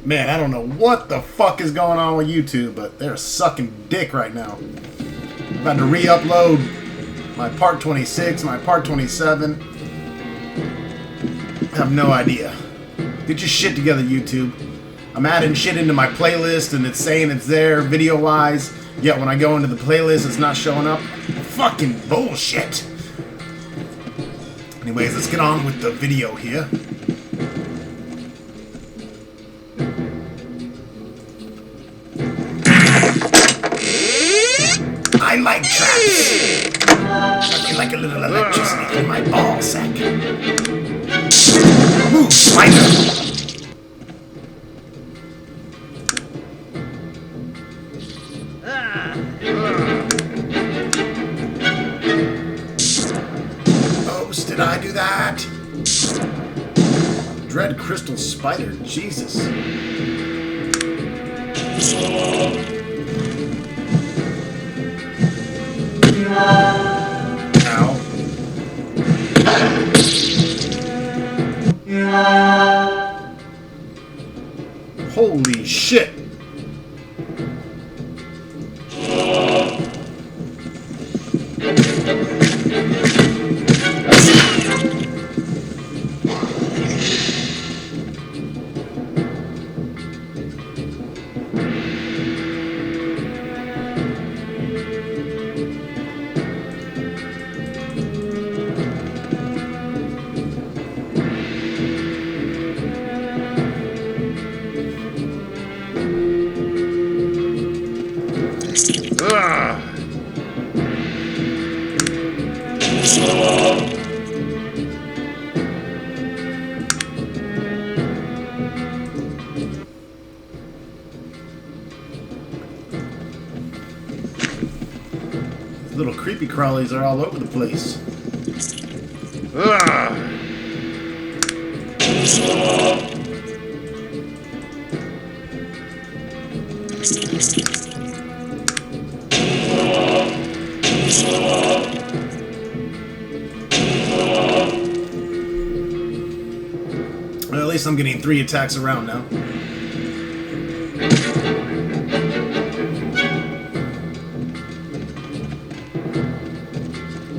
Man, I don't know what the fuck is going on with YouTube, but they're sucking dick right now. I'm about to re-upload my part 26, my part 27. I have no idea. Get your shit together, YouTube. I'm adding shit into my playlist and it's saying it's there video-wise, yet when I go into the playlist it's not showing up. Fucking bullshit. Anyways, let's get on with the video here. I like traps. I feel like a little electricity in my ball sack. Move, spider! Oops, did I do that? Dread crystal spider, Jesus. Ow. Holy shit. Little creepy crawlies are all over the place. Well, at least I'm getting 3 attacks around now.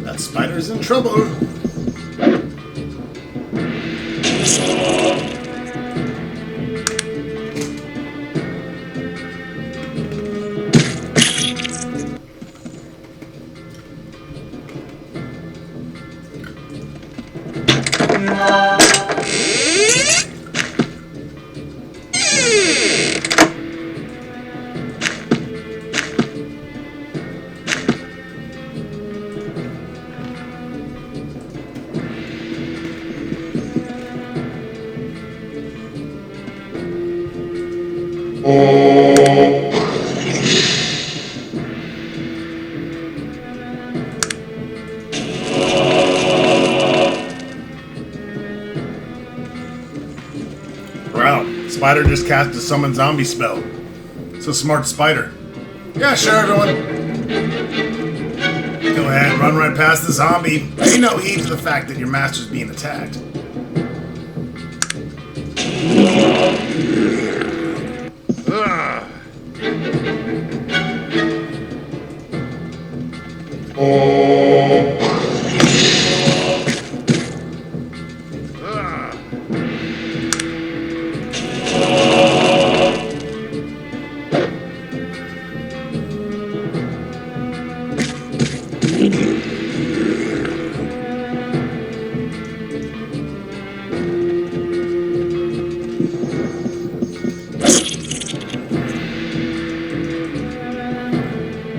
That spider's in trouble. Wow, spider just cast a summon zombie spell. It's a smart spider. Yeah, sure, everyone. Go ahead, run right past the zombie. Pay no heed to the fact that your master's being attacked.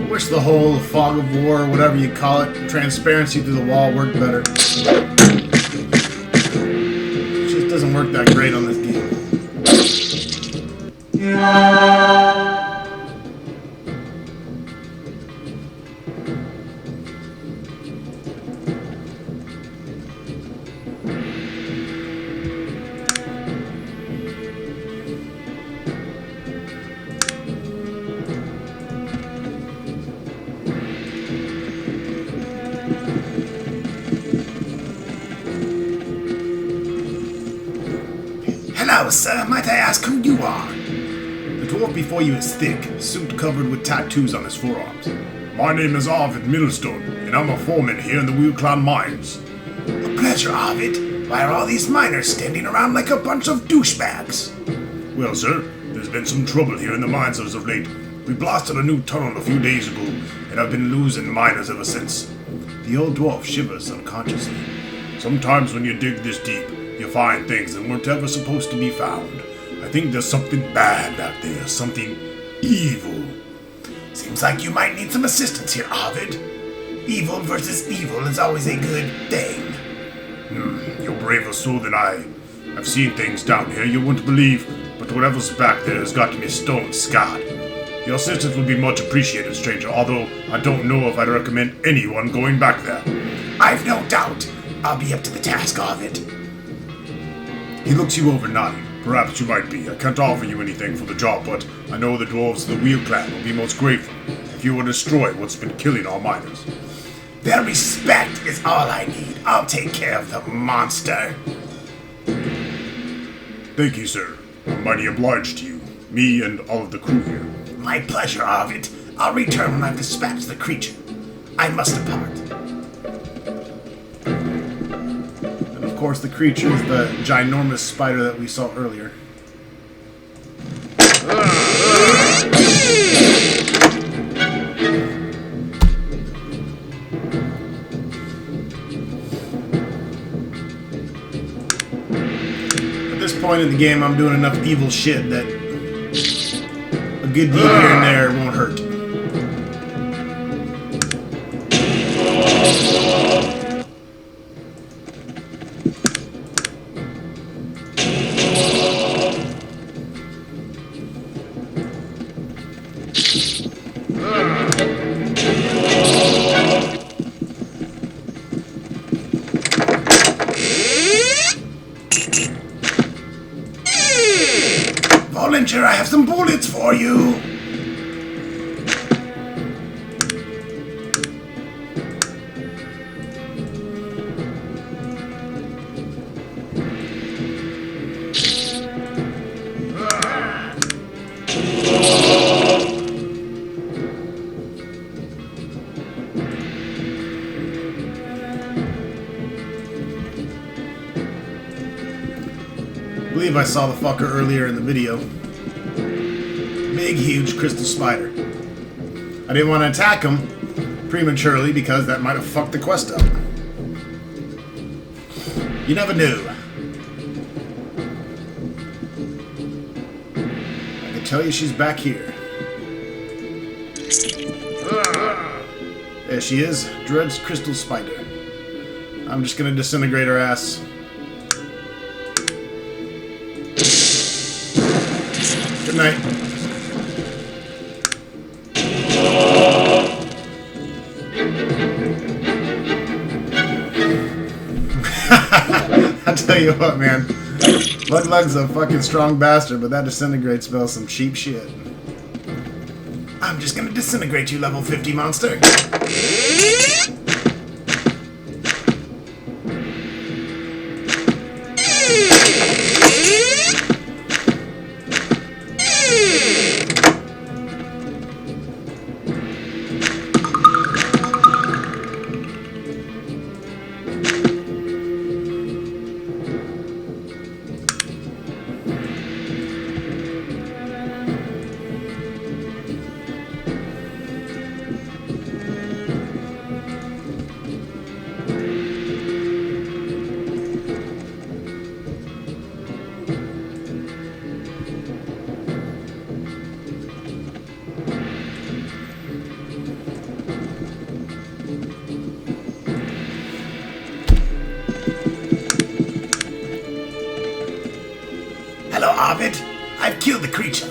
Wish the whole fog of war, whatever you call it, transparency through the wall worked better. It just doesn't work that great on this game. Now, sir, might I ask who you are? The dwarf before you is thick, suit covered with tattoos on his forearms. My name is Arvid Millstone, and I'm a foreman here in the Wheelclan Mines. A pleasure, Arvid. Why are all these miners standing around like a bunch of douchebags? Well, sir, there's been some trouble here in the mines as of late. We blasted a new tunnel a few days ago, and I've been losing miners ever since. The old dwarf shivers unconsciously. Sometimes when you dig this deep, you find things that weren't ever supposed to be found. I think there's something bad out there, something evil. Seems like you might need some assistance here, Arvid. Evil versus evil is always a good thing. You're braver soul than I. I've seen things down here you wouldn't believe, but whatever's back there has got me stone scarred. Your assistance would be much appreciated, stranger, although I don't know if I'd recommend anyone going back there. I've no doubt. I'll be up to the task, Arvid. He looks you over, nodding. Perhaps you might be. I can't offer you anything for the job, but I know the dwarves of the Wheel Clan will be most grateful if you will destroy what's been killing our miners. Their respect is all I need. I'll take care of the monster. Thank you, sir. I'm mighty obliged to you. Me and all of the crew here. My pleasure, Arvid. I'll return when I've dispatched the creature. I must depart. And of course, the creature is the ginormous spider that we saw earlier. At this point in the game, I'm doing enough evil shit that a good deed here and there won't hurt. Volunteer, I have some bullets for you! I believe I saw the fucker earlier in the video. Big, huge crystal spider. I didn't want to attack him prematurely because that might have fucked the quest up. You never knew. I can tell you she's back here. There she is, Dread's crystal spider. I'm just gonna disintegrate her ass. Good night. I tell you what, man. Lug's a fucking strong bastard, but that disintegrate spells some cheap shit. I'm just gonna disintegrate you, level 50 monster. Hello, Arvid. I've killed the creature.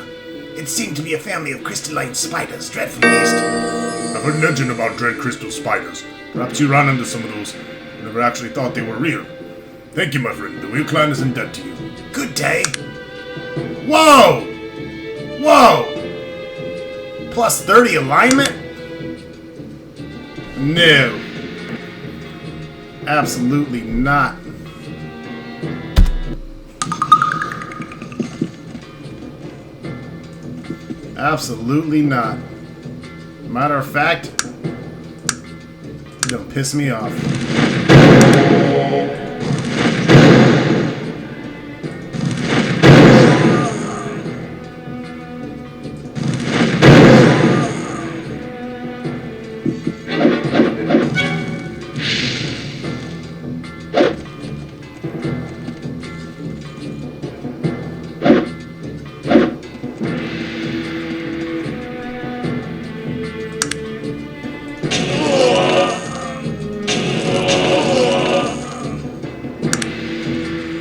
It seemed to be a family of crystalline spiders, dreadful beast. I've heard legend about dread crystal spiders. Perhaps you ran into some of those. I never actually thought they were real. Thank you, my friend. The Wheel Clan is in debt to you. Good day. Whoa! Whoa! Plus 30 alignment? No. Absolutely not. Absolutely not. Matter of fact, you're gonna piss me off.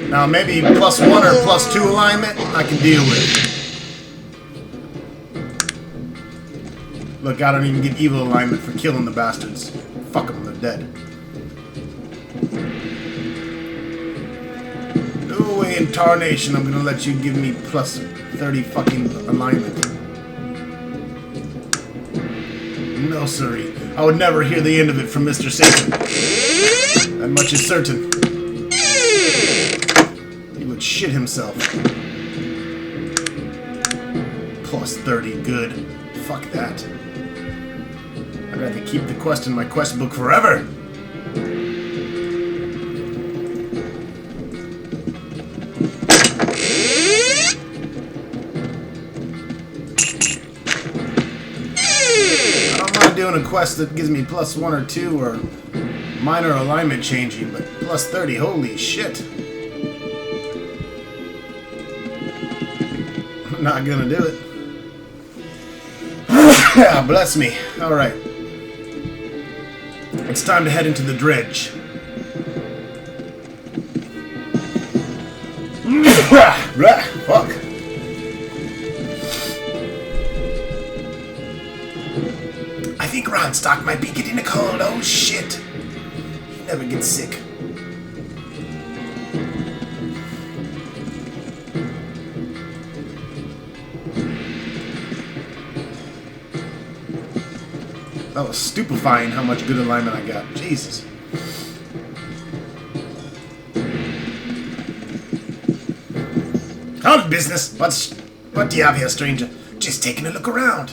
Now maybe +1 or +2 alignment I can deal with. Look, I don't even get evil alignment for killing the bastards. Fuck them, they're dead. No way in tarnation I'm gonna let you give me +30 fucking alignment. No, sirree. I would never hear the end of it from Mr. Satan. That much is certain. He would shit himself. +30, good. Fuck that. I'd rather keep the quest in my quest book forever. I don't mind doing a quest that gives me +1 or 2 or minor alignment changing, but +30, holy shit. Not gonna do it. Yeah, bless me. Alright. It's time to head into the dredge. Fuck. I think Ronstock might be getting a cold. Oh shit. He never gets sick. That was stupefying how much good alignment I got. Jesus. How's business? What do you have here, stranger? Just taking a look around.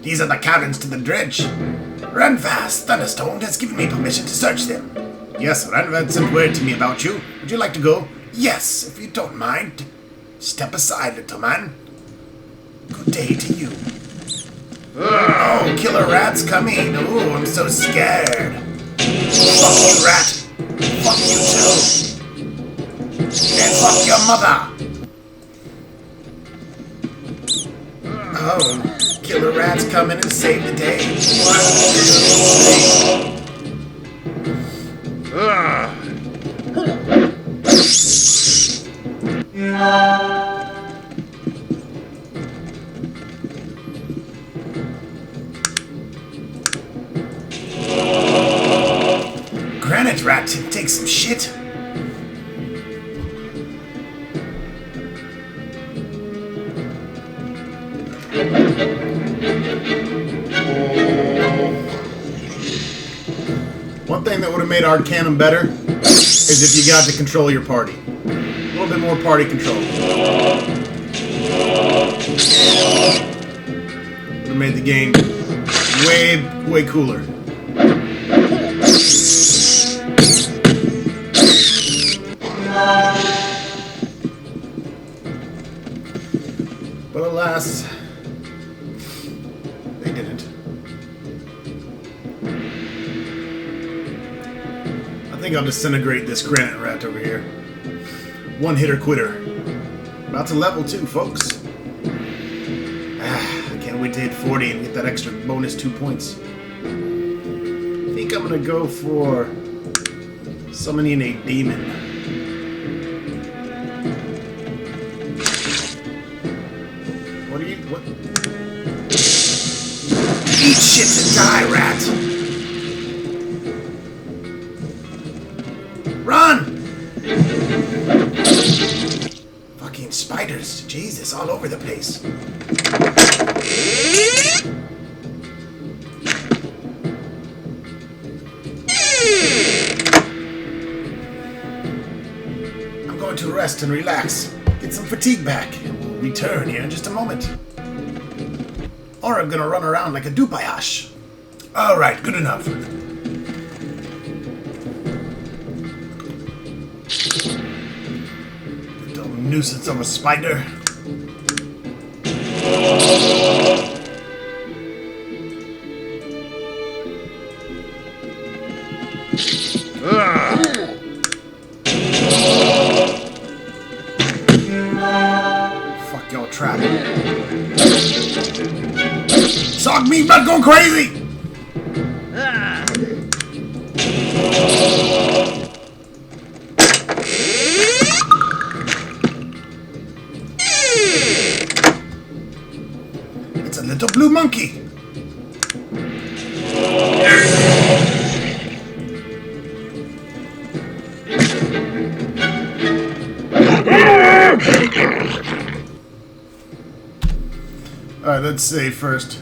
These are the caverns to the dredge. Ranvaz Thunderstone has given me permission to search them. Yes, Ranvaz sent word to me about you. Would you like to go? Yes, if you don't mind. Step aside, little man. Good day to you. Oh, killer rat's coming. Oh, I'm so scared. Fuck you, rat. Fuck you too. And fuck your mother. Oh, killer rat's coming to save the day. 1, 2, 3. Granite rat can take some shit. One thing that would have made Arcanum better is if you got to control your party. A little bit more party control. Would have made the game way cooler. But alas, they didn't. I think I'll disintegrate this granite rat over here. One hitter quitter. About to level 2, folks. I can't wait to hit 40 and get that extra bonus 2 points. I think I'm gonna go for summoning a demon. What? Eat shit and die, rat! Run! Fucking spiders. Jesus, all over the place. I'm going to rest and relax. Get some fatigue back, and we'll return here in just a moment. or I'm gonna run around like a dupayash. Alright, good enough. Little nuisance of a spider. Fuck your trap. Sock me, about going crazy! It's a little blue monkey. Alright, let's save first.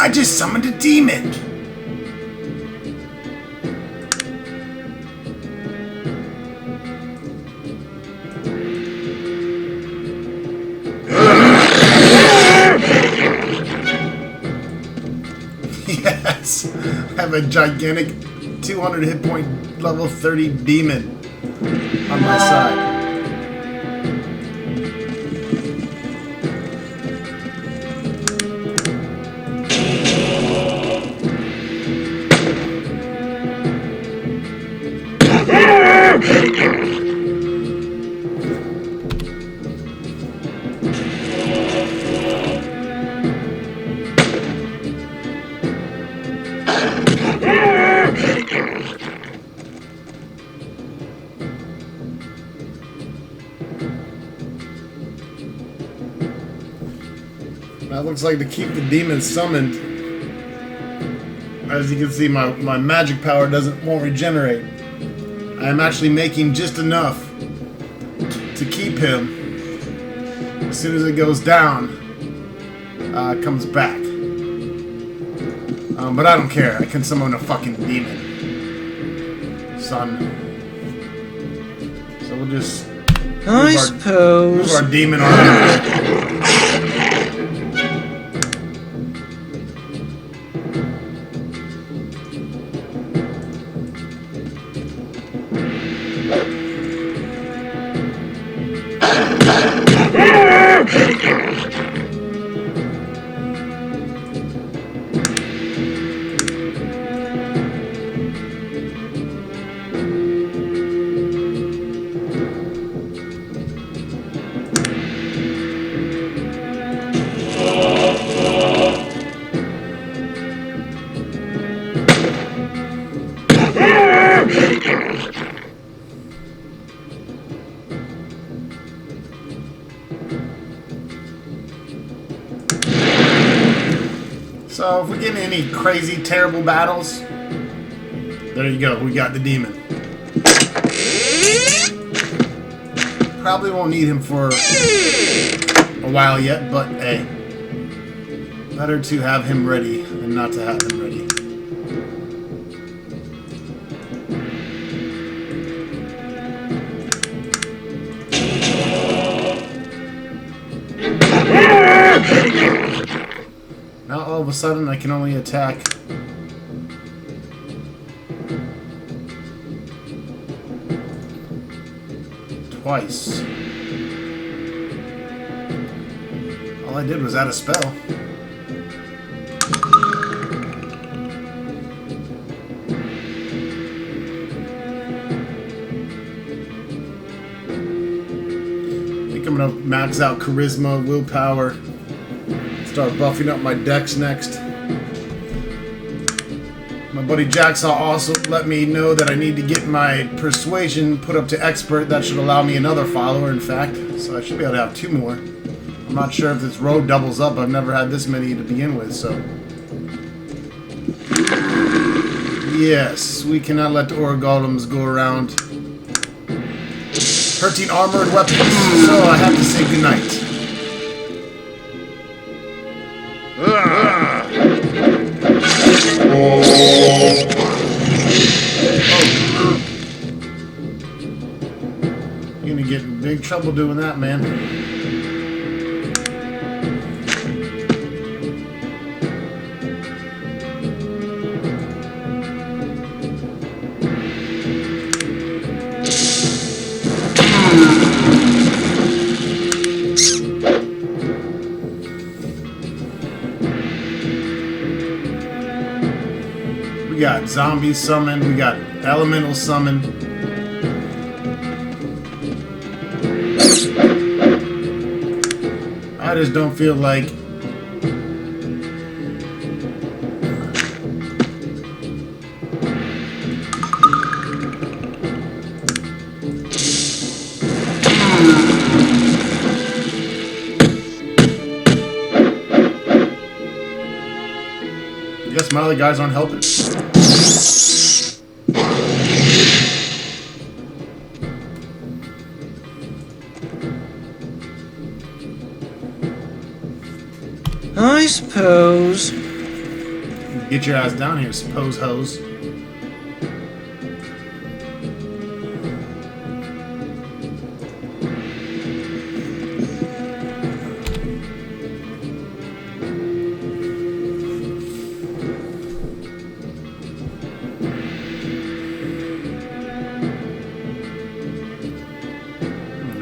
I just summoned a demon! Yes! I have a gigantic 200 hit point level 30 demon on my side. That looks like to keep the demon summoned. As you can see, my magic power won't regenerate. I am actually making just enough to keep him. As soon as it goes down, it comes back. But I don't care. I can summon a fucking demon, son. So we'll just move our demon on. So if we get in any crazy, terrible battles, there you go, we got the demon. Probably won't need him for a while yet, but hey, better to have him ready than not to have him ready. Now all of a sudden I can only attack twice. All I did was add a spell. I think I'm gonna max out charisma, willpower. Start buffing up my dex next. My buddy Jacksaw also let me know that I need to get my persuasion put up to expert. That should allow me another follower, in fact. So I should be able to have 2 more. I'm not sure if this road doubles up. I've never had this many to begin with, so. Yes, we cannot let the ore golems go around hurting armored weapons, so I have to say goodnight. You're gonna get in big trouble doing that, man. We got zombies summoned, we got elemental summoned. I just don't feel like I guess my other guys aren't helping. I suppose. Get your ass down here, suppose hoes.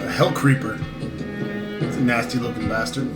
A hell creeper. It's a nasty looking bastard.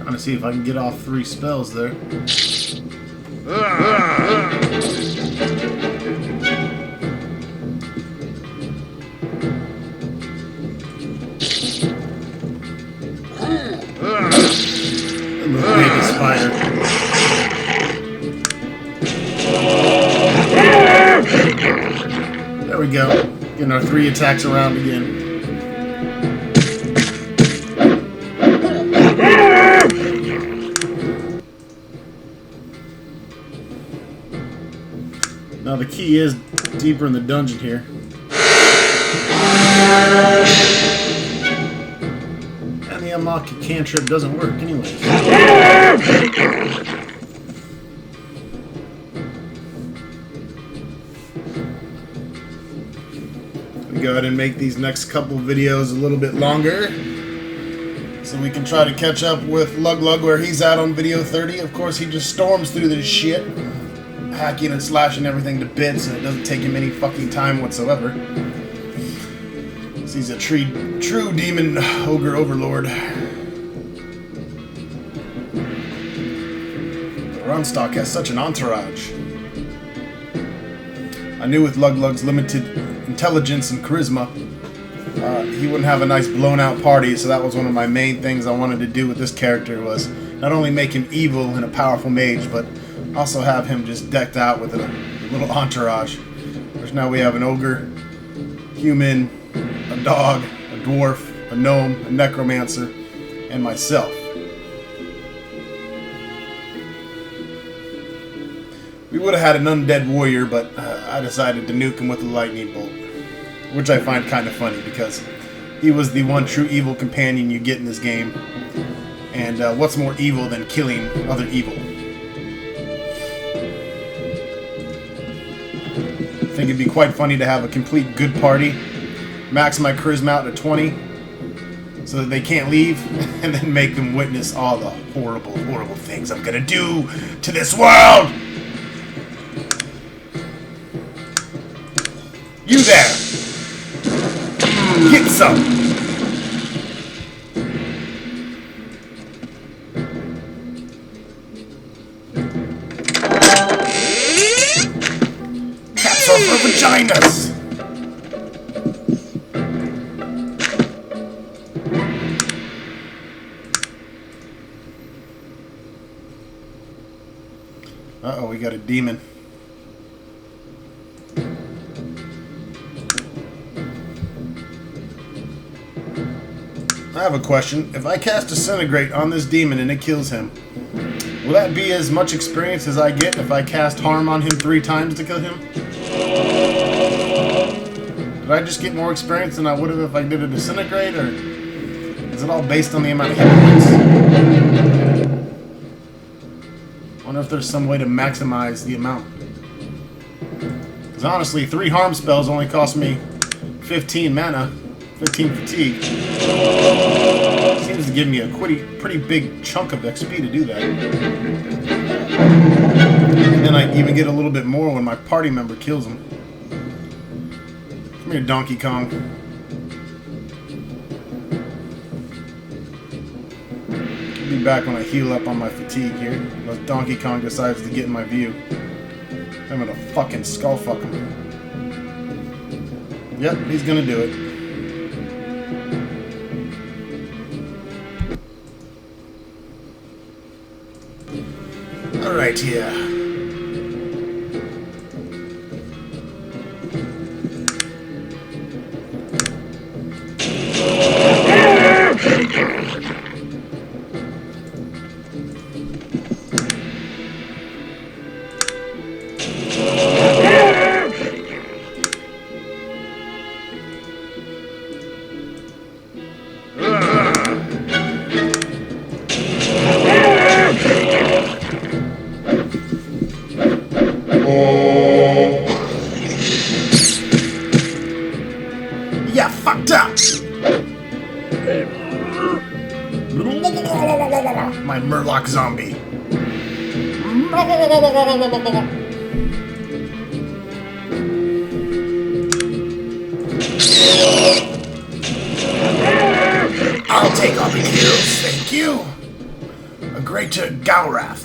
Trying to see if I can get off 3 spells there. Little baby spider. There we go. Getting our 3 attacks around again. Now the key is deeper in the dungeon here. And the unlock cantrip doesn't work anyway. We go ahead and make these next couple videos a little bit longer, so we can try to catch up with Lug where he's at on video 30. Of course, he just storms through this shit, hacking and slashing everything to bits, and it doesn't take him any fucking time whatsoever. He's a true demon ogre overlord. The Runstock has such an entourage. I knew with Lug's limited intelligence and charisma, he wouldn't have a nice blown out party, so that was one of my main things I wanted to do with this character, was not only make him evil and a powerful mage, but also have him just decked out with a little entourage. Which now we have an ogre, human, a dog, a dwarf, a gnome, a necromancer, and myself. We would have had an undead warrior, but I decided to nuke him with a lightning bolt. Which I find kind of funny, because he was the one true evil companion you get in this game. And what's more evil than killing other evil? think it'd be quite funny to have a complete good party, max my charisma out to 20, so that they can't leave, and then make them witness all the horrible, horrible things I'm gonna do to this world! You there! Get some! Caps are for vaginas! Uh-oh, we got a demon. I have a question. If I cast Disintegrate on this demon and it kills him, will that be as much experience as I get if I cast Harm on him 3 times to kill him? Did I just get more experience than I would have if I did a Disintegrate, or is it all based on the amount of hit points? I wonder if there's some way to maximize the amount. Because honestly, 3 harm spells only cost me 15 mana, 15 fatigue. Seems to give me a pretty big chunk of XP to do that. And then I even get a little bit more when my party member kills him. Come here, Donkey Kong. I'll be back when I heal up on my fatigue here. Unless Donkey Kong decides to get in my view. I'm gonna fucking skull fuck him. Yep, he's gonna do it. Alright, here. Yeah, fucked up! My Murloc zombie. I'll take all the kills, thank you. A greater Gaurath.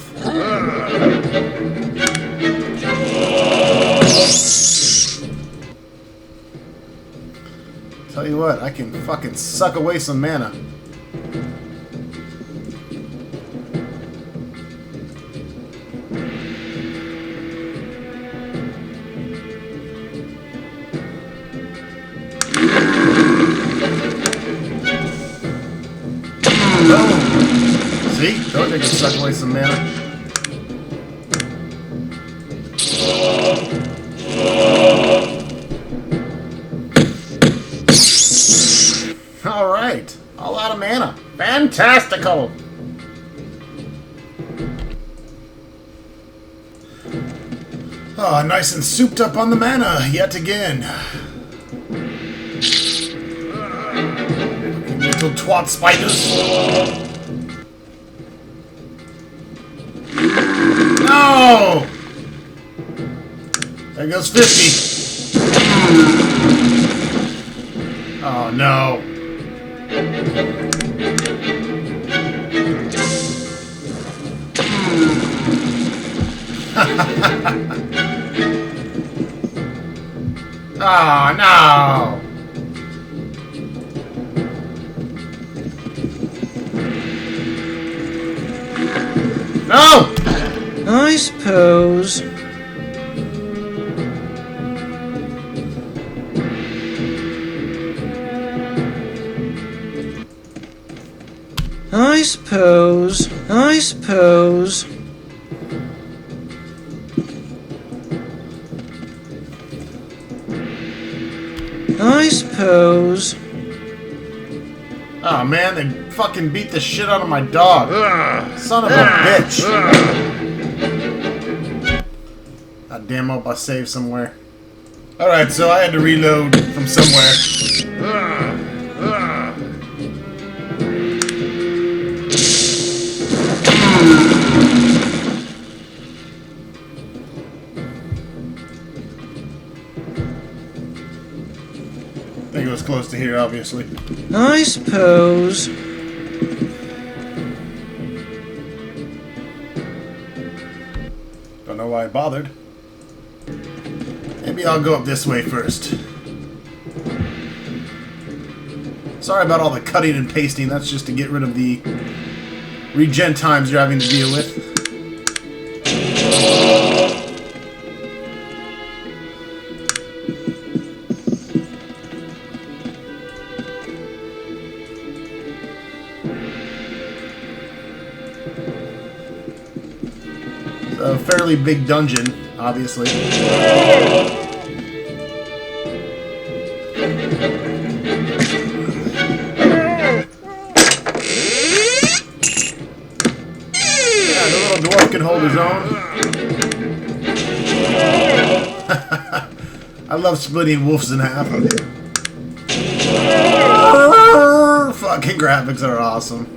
Tell you what, I can fucking suck away some mana. See? Told you I can suck away some mana. Alright. All out of mana. Fantastical! Oh, nice and souped up on the mana yet again. Little twat spiders. No! There goes 50. Oh no. Oh no. No! I suppose. I suppose. I suppose. I suppose. Oh man, they fucking beat the shit out of my dog. Son of a bitch. God damn, I hope I saved somewhere. Alright, so I had to reload from somewhere. I think it was close to here, obviously. I suppose. Don't know why I bothered. Maybe I'll go up this way first. Sorry about all the cutting and pasting. That's just to get rid of the regen times you're having to deal with. It's a fairly big dungeon, obviously. Dwarf can hold his own. I love splitting wolves in half. Fucking graphics are awesome.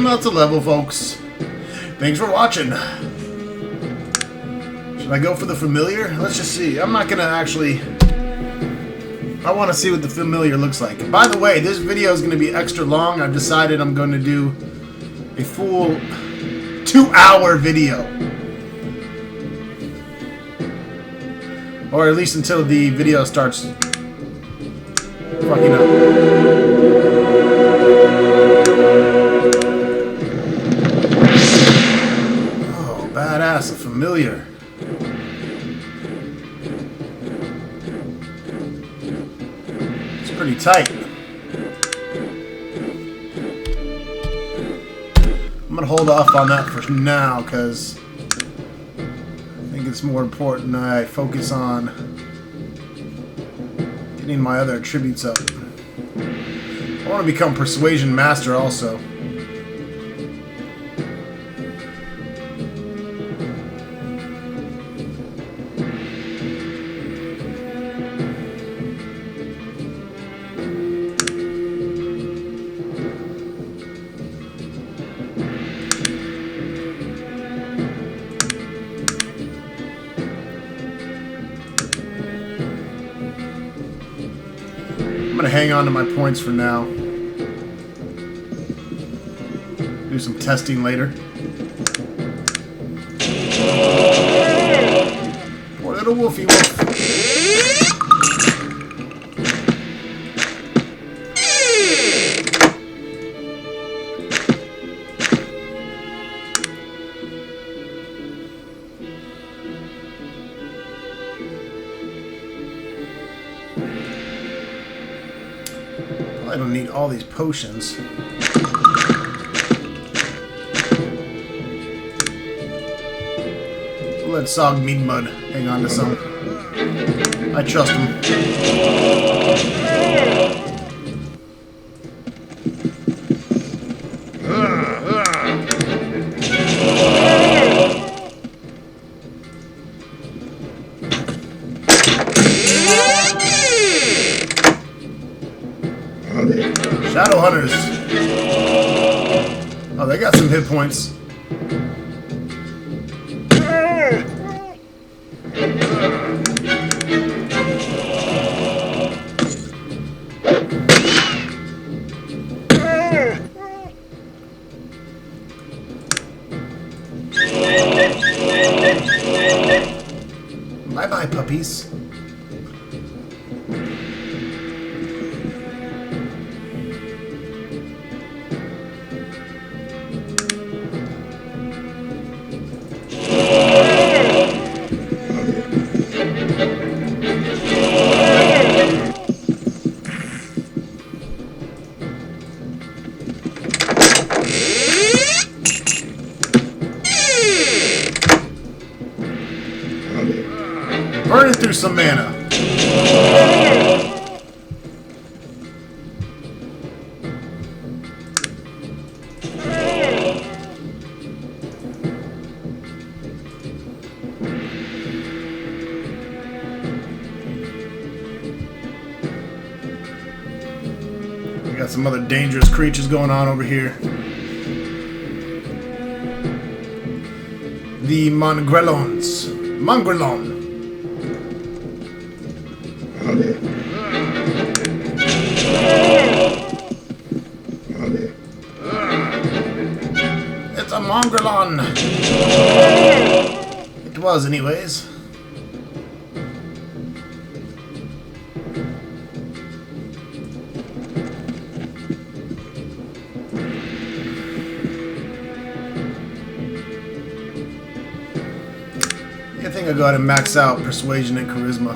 Not to level, folks. Thanks for watching. Should I go for the familiar? Let's just see. I'm not gonna actually... I want to see what the familiar looks like. By the way, this video is going to be extra long. I've decided I'm going to do a full 2-hour video. Or at least until the video starts fucking up. Oh, badass, a familiar. Pretty tight. I'm gonna hold off on that for now because I think it's more important I focus on getting my other attributes up. I want to become Persuasion Master also. I'm gonna hang on to my points for now. Do some testing later. Poor little wolfy wolf. I don't need all these potions. We'll let Sog Mead Mud hang on to some. I trust him. Shadow Hunters. Oh, they got some hit points. Bye-bye, puppies. Burning through some mana. some other dangerous creatures going on over here. The Mongrelons. Mongrelon. It's a Mongrelon. It was, anyways. I think I'll go ahead and max out Persuasion and Charisma.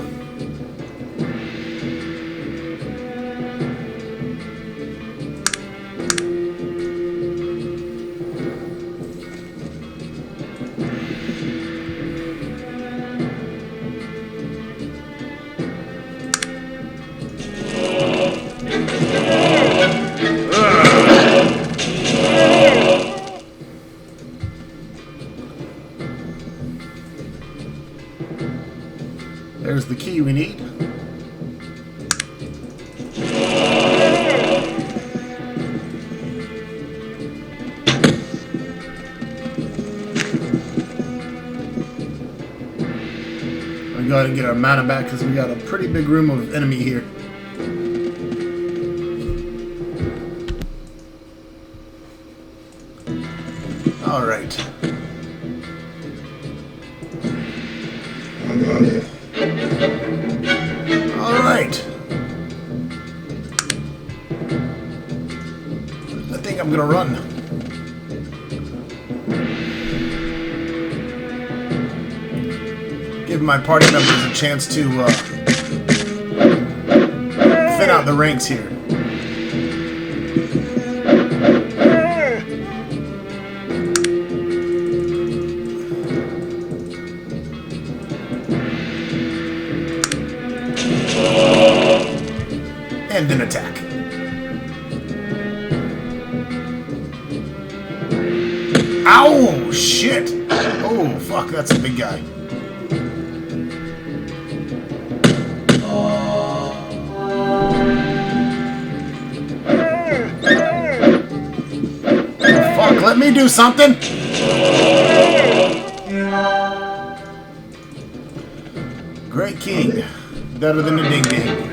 There's the key we need. We go ahead and get our mana back because we got a pretty big room of enemy here. All right. Alright. I think I'm gonna run. Give my party members a chance to thin out the ranks here. And then attack. Ow! Shit! Oh, fuck, that's a big guy. Fuck, let me do something! Great King. Better than a ding-ding.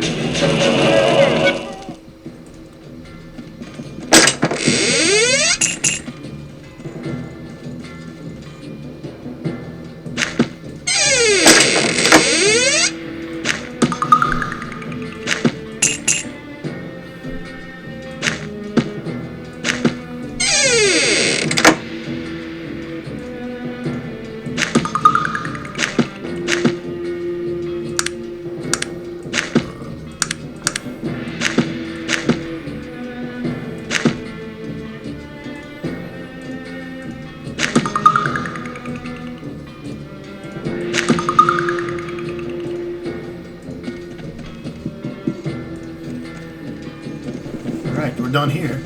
Alright, we're done here.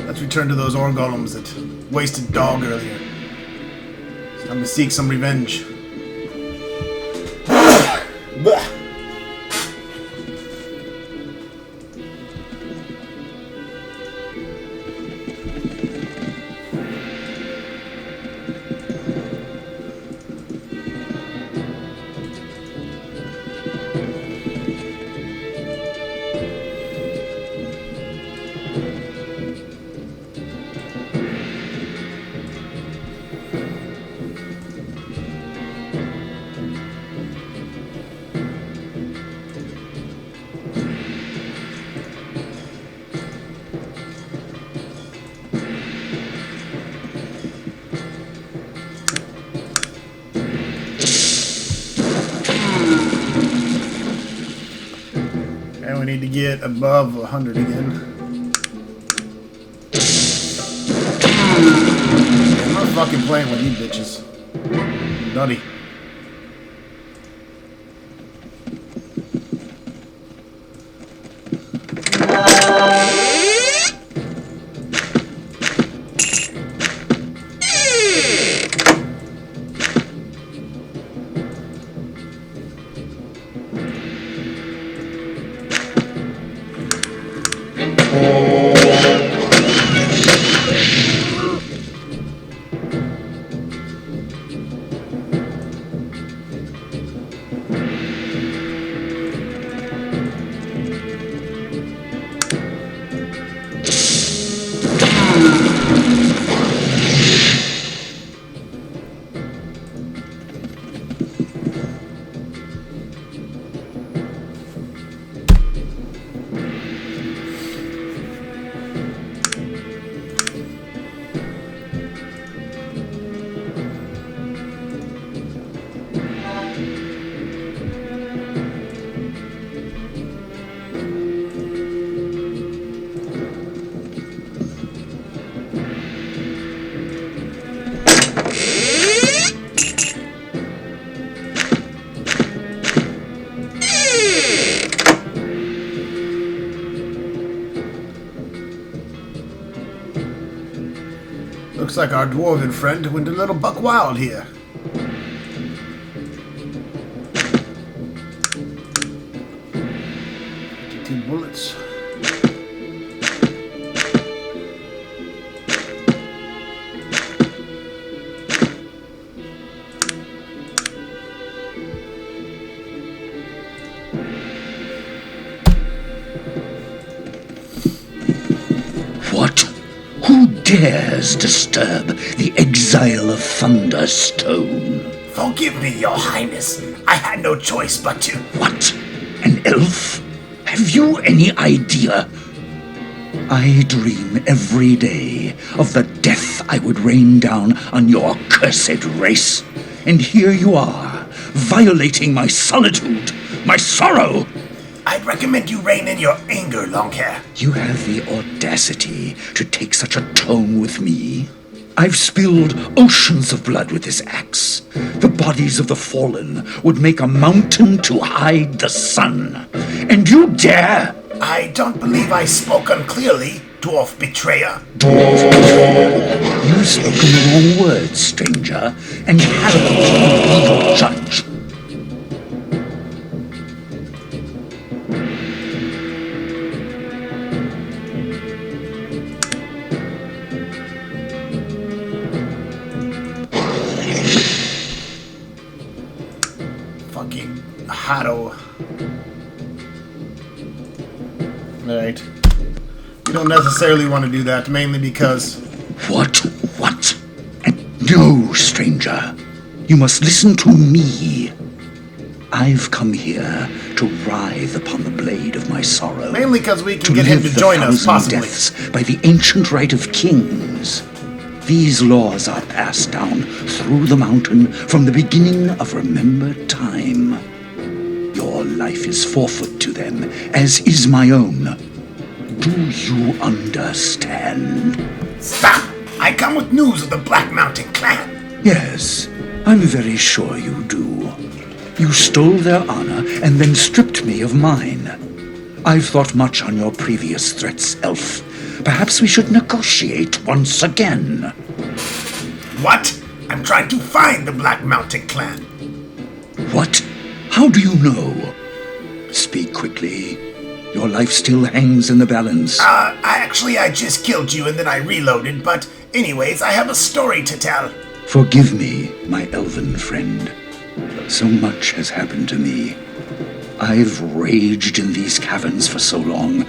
Let's return to those ore golems that wasted dog earlier. It's time to seek some revenge. And we need to get above 100 again. I'm not fucking playing with you bitches. Nutty. Looks like our dwarven friend went a little buck wild here. Two bullets. What? Who dares disturb the exile of Thunderstone? Forgive me, your highness. I had no choice but to... What? An elf? Have you any idea? I dream every day of the death I would rain down on your cursed race. And here you are, violating my solitude, my sorrow. I'd recommend you rein in your anger, Longhair. You have the audacity to take such a tone with me? I've spilled oceans of blood with this axe. The bodies of the fallen would make a mountain to hide the sun. And you dare? I don't believe I spoke unclearly, dwarf betrayer. Dwarf betrayer. You've spoken the wrong words, stranger, and Harold will be your judge. Fucking Hado. Alright. You don't necessarily want to do that, mainly because... What? And no, stranger. You must listen to me. I've come here to writhe upon the blade of my sorrow. Mainly because we can to get him live to join us, 1,000 possibly. deaths by the ancient right of kings. These laws are passed down through the mountain from the beginning of remembered time. Your life is forfeit to them, as is my own. Do you understand? Stop! I come with news of the Black Mountain clan. Yes, I'm very sure you do. You stole their honor and then stripped me of mine. I've thought much on your previous threats, Elf. Perhaps we should negotiate once again. What? I'm trying to find the Black Mountain clan. What? How do you know? Speak quickly. Your life still hangs in the balance. I just killed you and then I reloaded, but anyways, I have a story to tell. Forgive me, my elven friend. So much has happened to me. I've raged in these caverns for so long.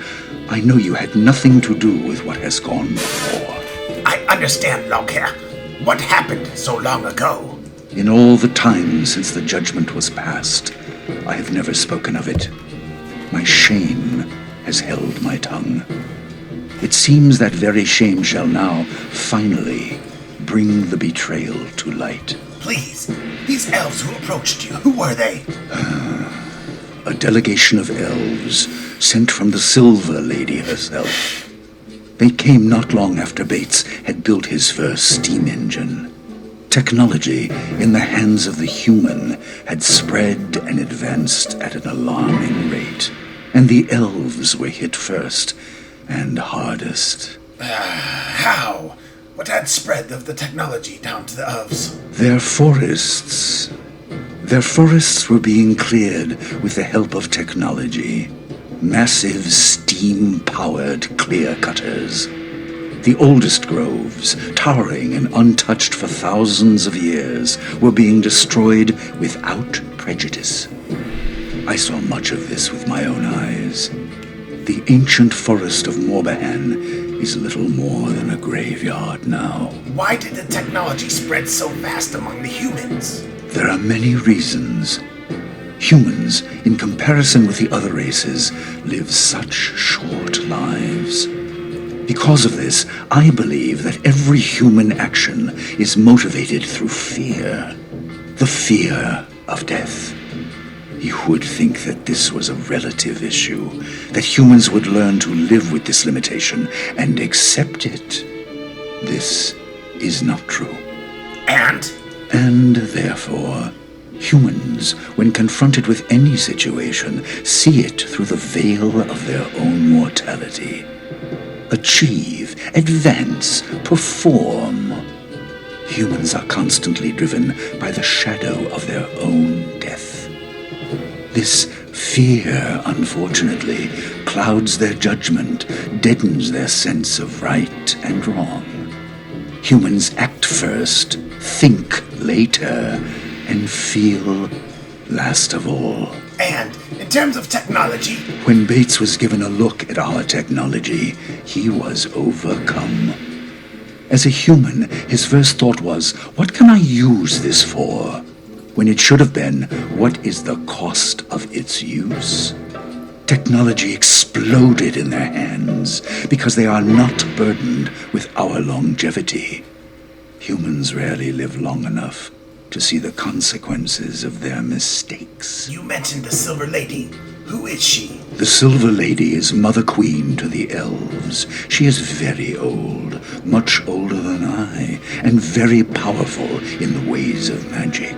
I know you had nothing to do with what has gone before. I understand, Longhair. What happened so long ago? In all the time since the judgment was passed, I have never spoken of it. My shame has held my tongue. It seems that very shame shall now, finally, bring the betrayal to light. Please, these elves who approached you, who were they? A delegation of elves sent from the Silver Lady herself. They came not long after Bates had built his first steam engine. Technology in the hands of the human had spread and advanced at an alarming rate, and the elves were hit first and hardest. How? What had spread of the technology down to the elves? Their forests were being cleared with the help of technology. Massive steam-powered clear-cutters. The oldest groves, towering and untouched for thousands of years, were being destroyed without prejudice. I saw much of this with my own eyes. The ancient forest of Morbahan is little more than a graveyard now. Why did the technology spread so fast among the humans? There are many reasons. Humans, in comparison with the other races, live such short lives. Because of this, I believe that every human action is motivated through fear. The fear of death. You would think that this was a relative issue, that humans would learn to live with this limitation and accept it. This is not true. And therefore, humans, when confronted with any situation, see it through the veil of their own mortality. Achieve, advance, perform. Humans are constantly driven by the shadow of their own death. This fear, unfortunately, clouds their judgment, deadens their sense of right and wrong. Humans act first, think later, and feel last of all. And in terms of technology, When Bates was given a look at our technology, he was overcome. As a human, his first thought was, what can I use this for? When it should have been, what is the cost of its use? Technology exploded in their hands because they are not burdened with our longevity. Humans rarely live long enough to see the consequences of their mistakes. you mentioned the Silver Lady. Who is she? The Silver Lady is Mother Queen to the elves. She is very old, much older than I, and very powerful in the ways of magic.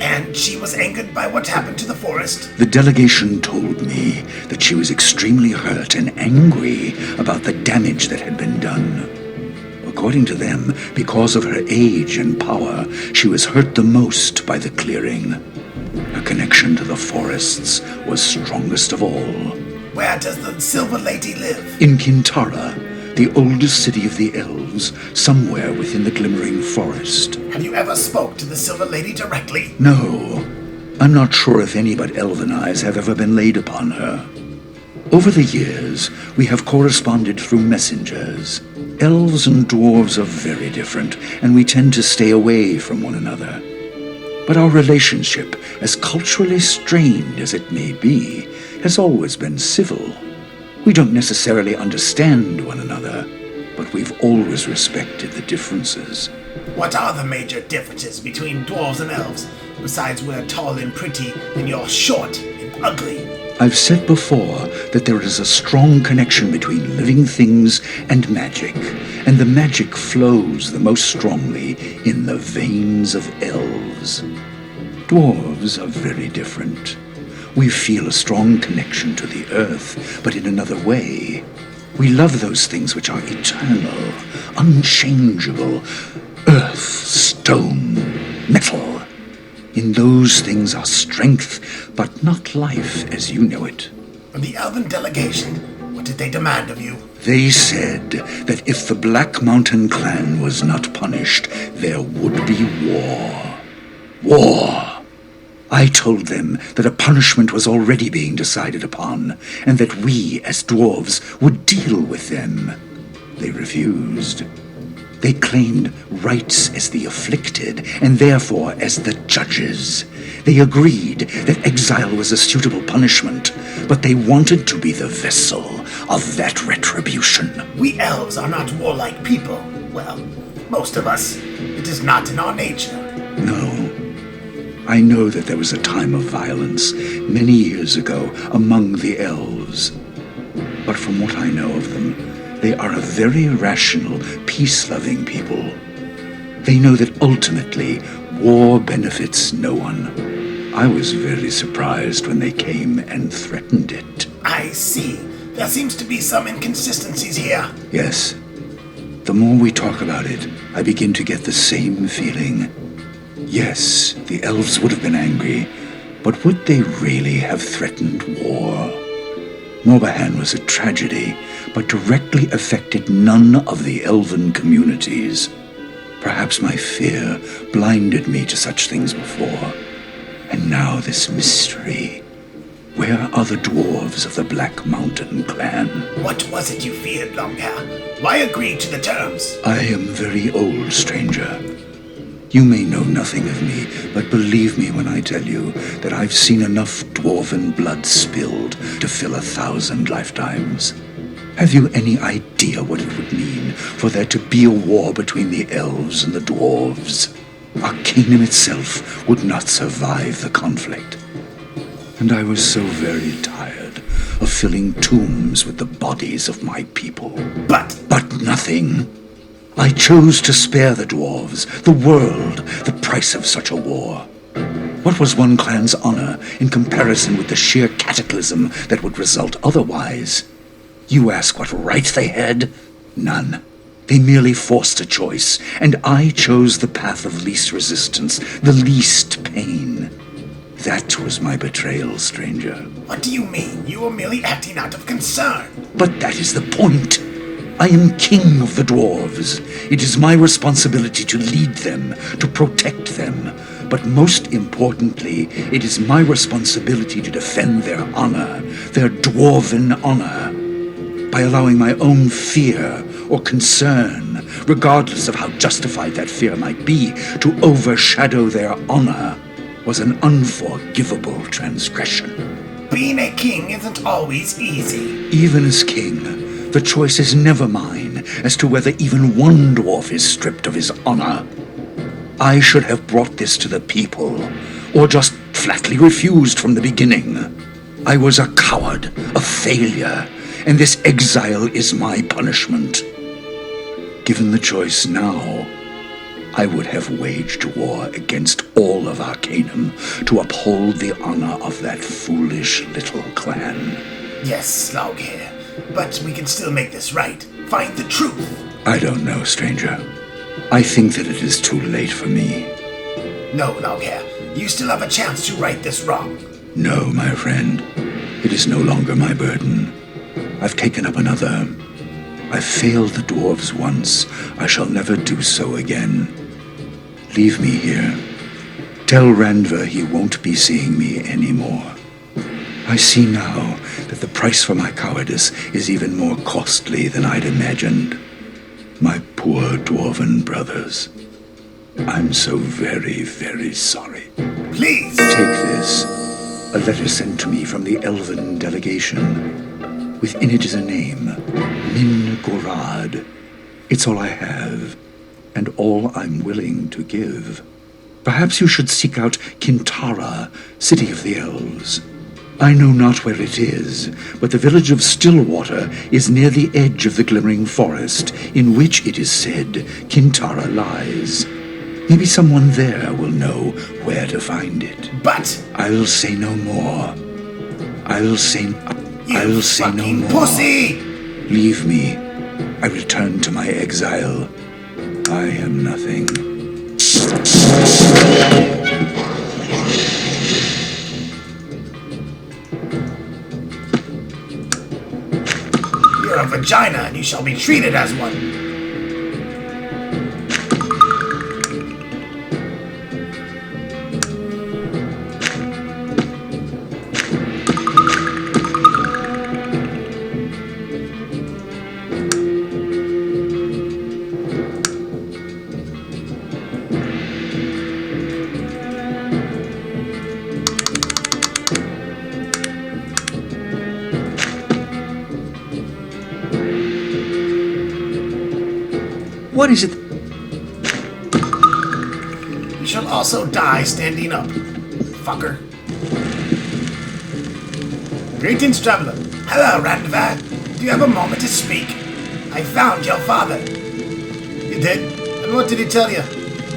And she was angered by what happened to the forest? The delegation told me that she was extremely hurt and angry about the damage that had been done. According to them, because of her age and power, she was hurt the most by the clearing. Her connection to the forests was strongest of all. Where does the Silver Lady live? In Kintara, the oldest city of the elves, somewhere within the glimmering forest. Have you ever spoke to the Silver Lady directly? No, I'm not sure if any but elven eyes have ever been laid upon her. Over the years, we have corresponded through messengers. Elves and dwarves are very different, and we tend to stay away from one another. But our relationship, as culturally strained as it may be, has always been civil. We don't necessarily understand one another, but we've always respected the differences. What are the major differences between dwarves and elves, besides we're tall and pretty and you're short and ugly? I've said before that there is a strong connection between living things and magic, and the magic flows the most strongly in the veins of elves. Dwarves are very different. We feel a strong connection to the earth, but in another way. We love those things which are eternal, unchangeable. Earth, stone, metal. In those things are strength, but not life as you know it. The Elven delegation, what did they demand of you? They said that if the Black Mountain clan was not punished, there would be war. War! I told them that a punishment was already being decided upon, and that we, as dwarves, would deal with them. They refused. They claimed rights as the afflicted, and therefore as the judges. They agreed that exile was a suitable punishment, but they wanted to be the vessel of that retribution. We elves are not warlike people. Well, most of us. It is not in our nature. No. I know that there was a time of violence many years ago among the elves. But from what I know of them, they are a very rational, peace-loving people. They know that ultimately, war benefits no one. I was very surprised when they came and threatened it. I see. There seems to be some inconsistencies here. Yes. The more we talk about it, I begin to get the same feeling. Yes, the elves would have been angry, but would they really have threatened war? Morbahan was a tragedy, but directly affected none of the elven communities. Perhaps my fear blinded me to such things before. And now this mystery. Where are the dwarves of the Black Mountain clan? What was it you feared, Longhair? Why agree to the terms? I am very old, stranger. You may know nothing of me, but believe me when I tell you that I've seen enough dwarven blood spilled to fill 1,000 lifetimes. Have you any idea what it would mean for there to be a war between the elves and the dwarves? Arcanum itself would not survive the conflict. And I was so very tired of filling tombs with the bodies of my people. But nothing. I chose to spare the dwarves, the world, the price of such a war. What was one clan's honor in comparison with the sheer cataclysm that would result otherwise? You ask what right they had? None. They merely forced a choice, and I chose the path of least resistance, the least pain. That was my betrayal, stranger. What do you mean? You were merely acting out of concern. But that is the point. I am king of the dwarves. It is my responsibility to lead them, to protect them. But most importantly, it is my responsibility to defend their honor, their dwarven honor. By allowing my own fear or concern, regardless of how justified that fear might be, to overshadow their honor was an unforgivable transgression. Being a king isn't always easy. Even as king, the choice is never mine as to whether even one dwarf is stripped of his honor. I should have brought this to the people, or just flatly refused from the beginning. I was a coward, a failure, and this exile is my punishment. Given the choice now, I would have waged war against all of Arcanum to uphold the honor of that foolish little clan. Yes, Logair, but we can still make this right. Find the truth. I don't know, stranger. I think that it is too late for me. No, Logair, you still have a chance to right this wrong. No, my friend. It is no longer my burden. I've taken up another. I've failed the dwarves once. I shall never do so again. Leave me here. Tell Randver he won't be seeing me anymore. I see now that the price for my cowardice is even more costly than I'd imagined. My poor dwarven brothers. I'm so very, very sorry. Please! Take this. A letter sent to me from the Elven delegation. Within it is a name. Min Gorad. It's all I have, and all I'm willing to give. Perhaps you should seek out Kintara, city of the elves. I know not where it is, but the village of Stillwater is near the edge of the glimmering forest, in which, it is said, Kintara lies. Maybe someone there will know where to find it. But I'll say no more. I'll say no fucking more. pussy! Leave me. I return to my exile. I am nothing. You're a vagina, and you shall be treated as one. What is it? You shall also die standing up, fucker. Greetings, traveler. Hello, Randvar. Do you have a moment to speak? I found your father. You did? And what did he tell you?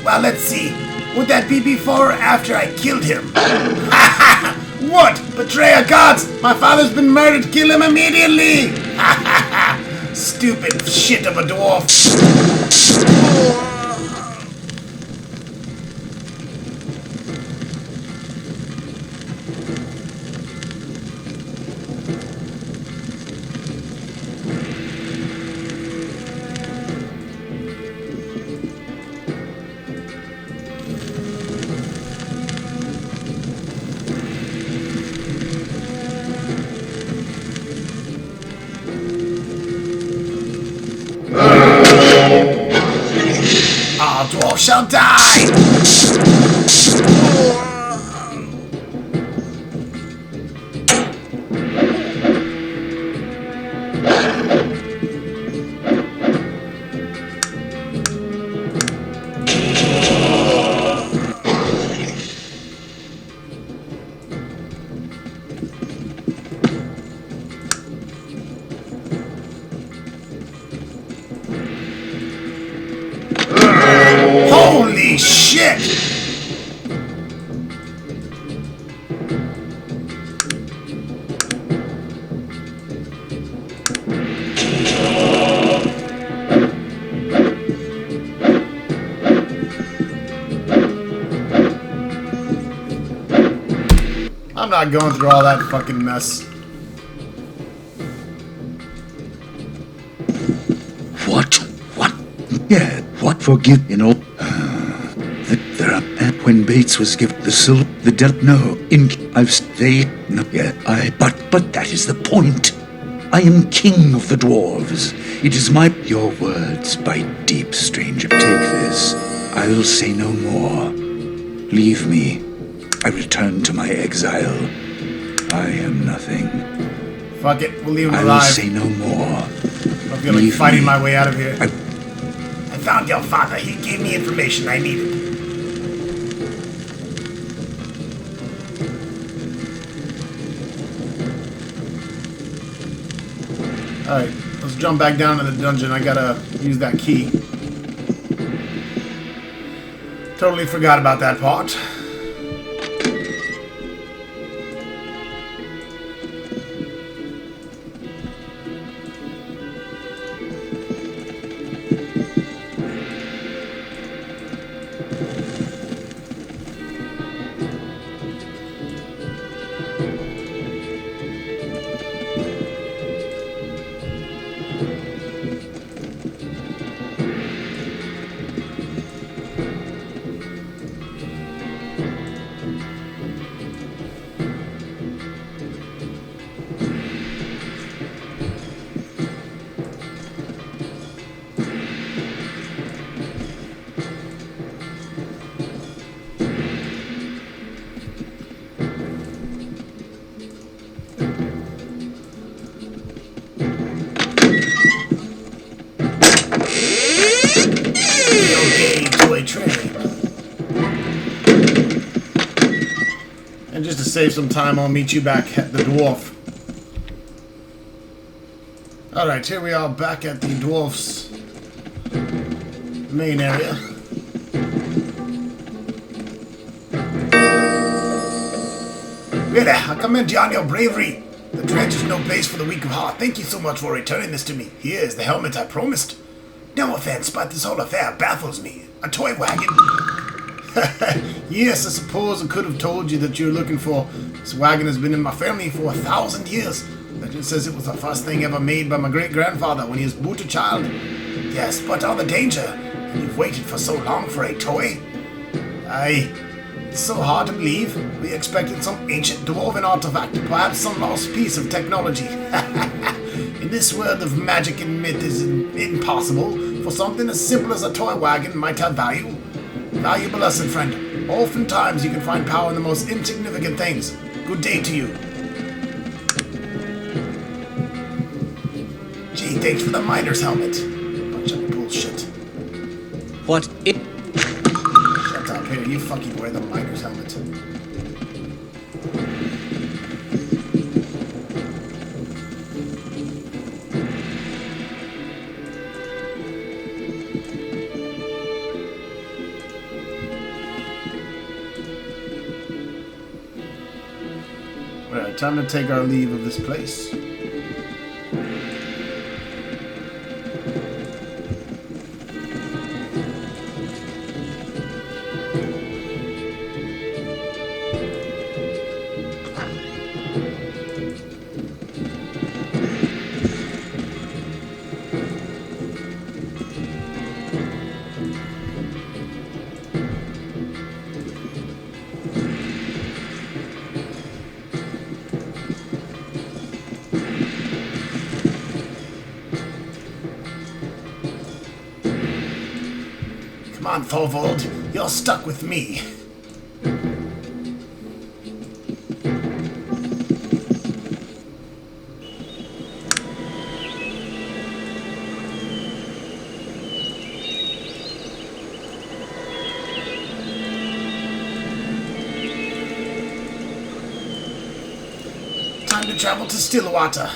Well, let's see. Would that be before or after I killed him? Ha ha! What? Betrayer gods! My father's been murdered! Kill him immediately! Ha ha ha! Stupid shit of a dwarf! All dwarves shall die! Holy shit! not going through all that fucking mess. What? Yeah, what? Forgive, you know. There are, when Bates was given the silver, the no, no, yeah, but that is the point. I am king of the dwarves. It is your words bite deep, stranger. Take this. I will say no more. Leave me. I return to my exile. I am nothing. Fuck it, we'll leave him I alive. will say no more. I feel like fighting my way out of here. I found your father. He gave me information I needed. Alright, let's jump back down to the dungeon. I gotta use that key. Totally forgot about that part. And just to save some time, I'll meet you back at the dwarf. Alright, here we are back at the dwarf's main area. Really, I commend you on your bravery. The dredge is no place for the weak of heart. Thank you so much for returning this to me. Here is the helmet I promised. No offense, but this whole affair baffles me. A toy wagon? Yes, I suppose I could have told you that you're looking for. This wagon has been in my family for 1,000 years. Legend says it was the first thing ever made by my great-grandfather when he was but a child. Yes, but all the danger. And you've waited for so long for a toy? Aye. It's so hard to believe. We expected some ancient dwarven artifact, perhaps some lost piece of technology. In this world of magic and myth, is impossible for something as simple as a toy wagon might have value. Valuable lesson, friend. Oftentimes you can find power in the most insignificant things. Good day to you. Gee, thanks for the miner's helmet. Bunch of bullshit. What it? Shut up. Here, you fucking wear the miner's helmet. Alright, time to take our leave of this place. Come on, Thorvald. You're stuck with me. Time to travel to Stillwater.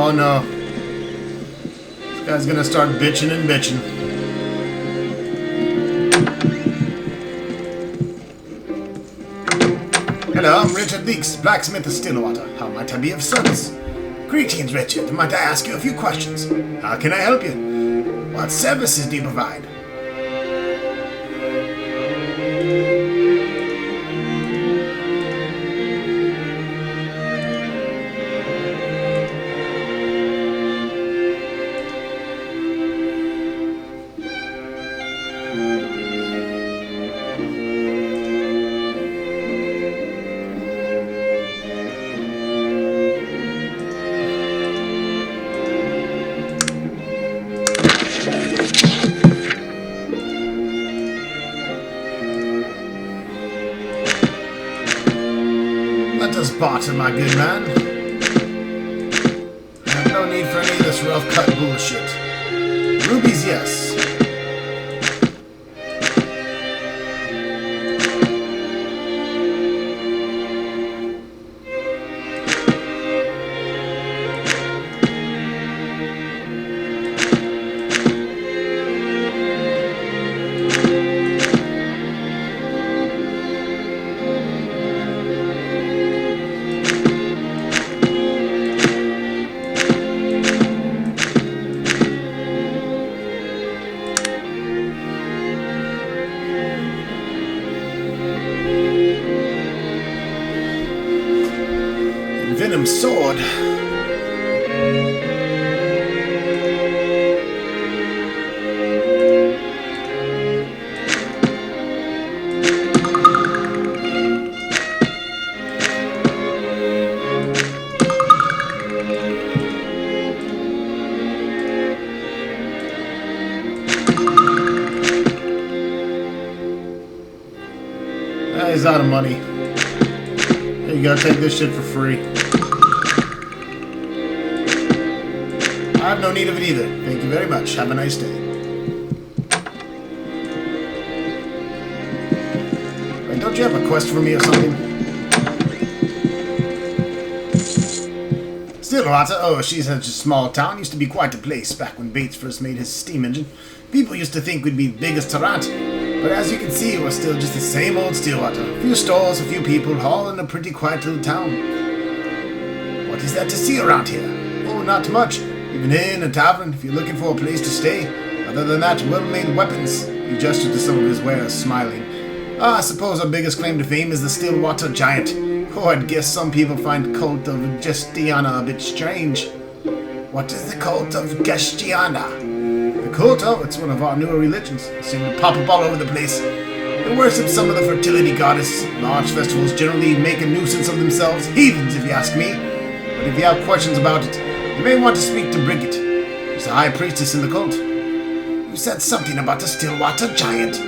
Oh no. This guy's gonna start bitching and bitching. Hello, I'm Richard Leeks, blacksmith of Stillwater. How might I be of service? Greetings, Richard. Might I ask you a few questions? How can I help you? What services do you provide? Let us barter, my good man. I have no need for any of this rough cut bullshit. Rubies, yes. Venom sword. He's out of money. Here you go, take this shit for free. I have no need of it either. Thank you very much. Have a nice day. Wait, don't you have a quest for me or something? Stillwater? Oh, she's such a small town. Used to be quite a place back when Bates first made his steam engine. People used to think we'd be big as Tarrant. But as you can see, we're still just the same old Stillwater. A few stores, a few people, all in a pretty quiet little town. What is there to see around here? Oh, not much. Even in a tavern, if you're looking for a place to stay. Other than that, well-made weapons. He gestured to some of his wares, smiling. I suppose our biggest claim to fame is the Stillwater Giant. Oh, I'd guess some people find cult of Gestiana a bit strange. What is the cult of Gestiana? The cult? Oh, it's one of our newer religions. They seem to pop up all over the place. They worship some of the fertility goddess. Large festivals generally make a nuisance of themselves. Heathens, if you ask me. But if you have questions about it, you may want to speak to Bridget. She's the high priestess in the cult. You said something about the Stillwater Giant.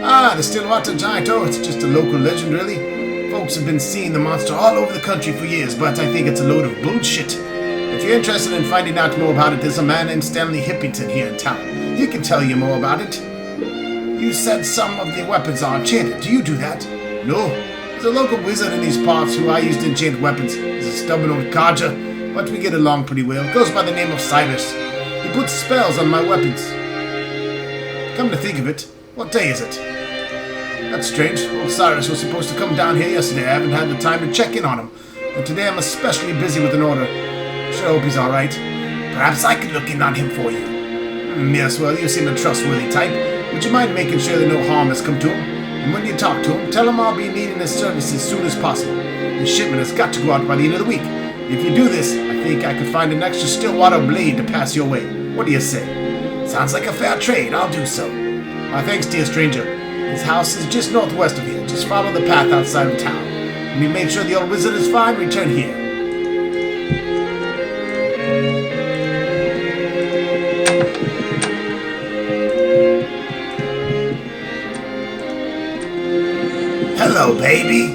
Ah, the Stillwater Giant. Oh, it's just a local legend, really. Folks have been seeing the monster all over the country for years, but I think it's a load of bullshit. If you're interested in finding out more about it, there's a man named Stanley Hippington here in town. He can tell you more about it. You said some of the weapons are enchanted. Do you do that? No. There's a local wizard in these parts who I used to enchant weapons. He's a stubborn old codger, but we get along pretty well. Goes by the name of Cyrus. He puts spells on my weapons. Come to think of it, what day is it? That's strange. Old Cyrus was supposed to come down here yesterday. I haven't had the time to check in on him. And today I'm especially busy with an order. Sure hope he's alright. Perhaps I could look in on him for you. Yes, well, you seem a trustworthy type. Would you mind making sure that no harm has come to him? And when you talk to him, tell him I'll be needing his services as soon as possible. His shipment has got to go out by the end of the week. If you do this, I think I could find an extra Stillwater blade to pass your way. What do you say? Sounds like a fair trade. I'll do so. My thanks, dear stranger. His house is just northwest of here. Just follow the path outside of town. When you've made sure the old wizard is fine, return here. Hello, baby.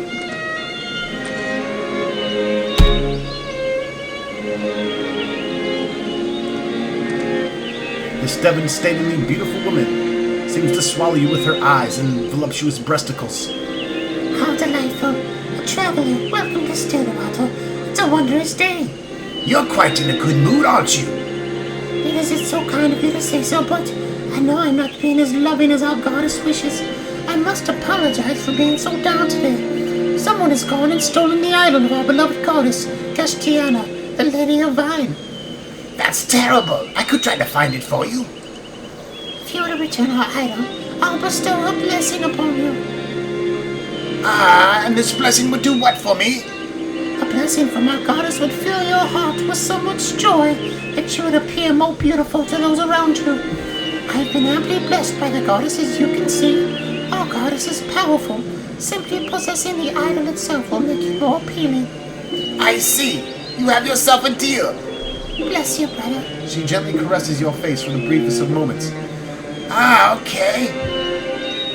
This devastatingly beautiful woman seems to swallow you with her eyes and voluptuous breasticles. How delightful. A traveler, welcome to Stillwater. It's a wondrous day. You're quite in a good mood, aren't you? Because it's so kind of you to say so, but I know I'm not being as loving as our goddess wishes. I must apologize for being so down today. Someone has gone and stolen the idol of our beloved goddess, Castiana, the Lady of Vine. That's terrible. I could try to find it for you. If you were to return our idol, I'll bestow a blessing upon you. Ah, and this blessing would do what for me? A blessing from our goddess would fill your heart with so much joy that you would appear more beautiful to those around you. I've been amply blessed by the goddess, as you can see. Our goddess is powerful. Simply possessing the idol itself will make you more appealing. I see. You have yourself a deal. Bless you, brother. She gently caresses your face for the briefest of moments. Ah, okay.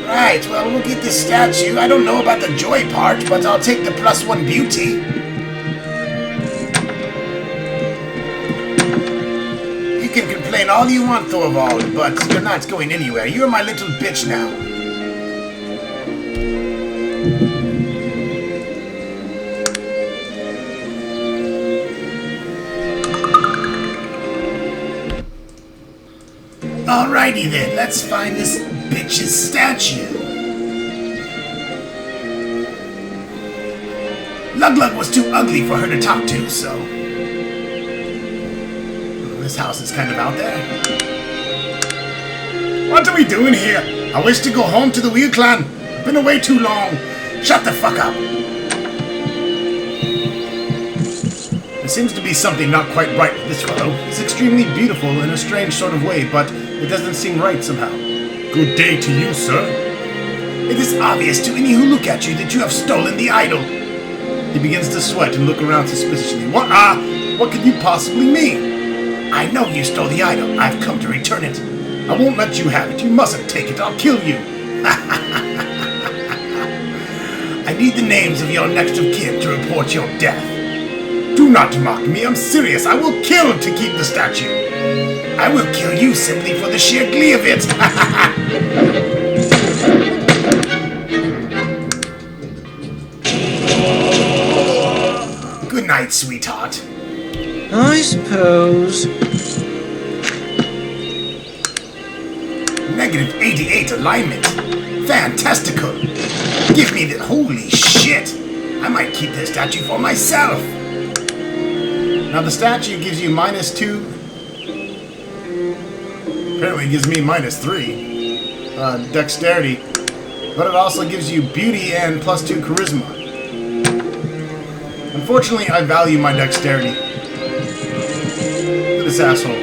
Right, well, we'll get this statue. I don't know about the joy part, but I'll take the +1 beauty. You can complain all you want, Thorvald, but you're not going anywhere. You're my little bitch now. Alrighty then, let's find this bitch's statue. Luglug was too ugly for her to talk to, so... This house is kind of out there. What are we doing here? I wish to go home to the Wheel Clan. I've been away too long. Shut the fuck up. There seems to be something not quite right with this fellow. He's extremely beautiful in a strange sort of way, but it doesn't seem right somehow. Good day to you, sir. It is obvious to any who look at you that you have stolen the idol. He begins to sweat and look around suspiciously. What could you possibly mean? I know you stole the idol. I've come to return it. I won't let you have it. You mustn't take it. I'll kill you. I need the names of your next of kin to report your death. Do not mock me. I'm serious. I will kill to keep the statue. I will kill you simply for the sheer glee of it. Good night, sweetheart. I suppose. Negative 88 alignment. Fantastical. Give me the... Holy shit. I might keep this statue for myself. Now the statue gives you -2. Apparently it gives me -3. Dexterity. But it also gives you beauty and +2 charisma. Unfortunately, I value my dexterity. Look at this asshole.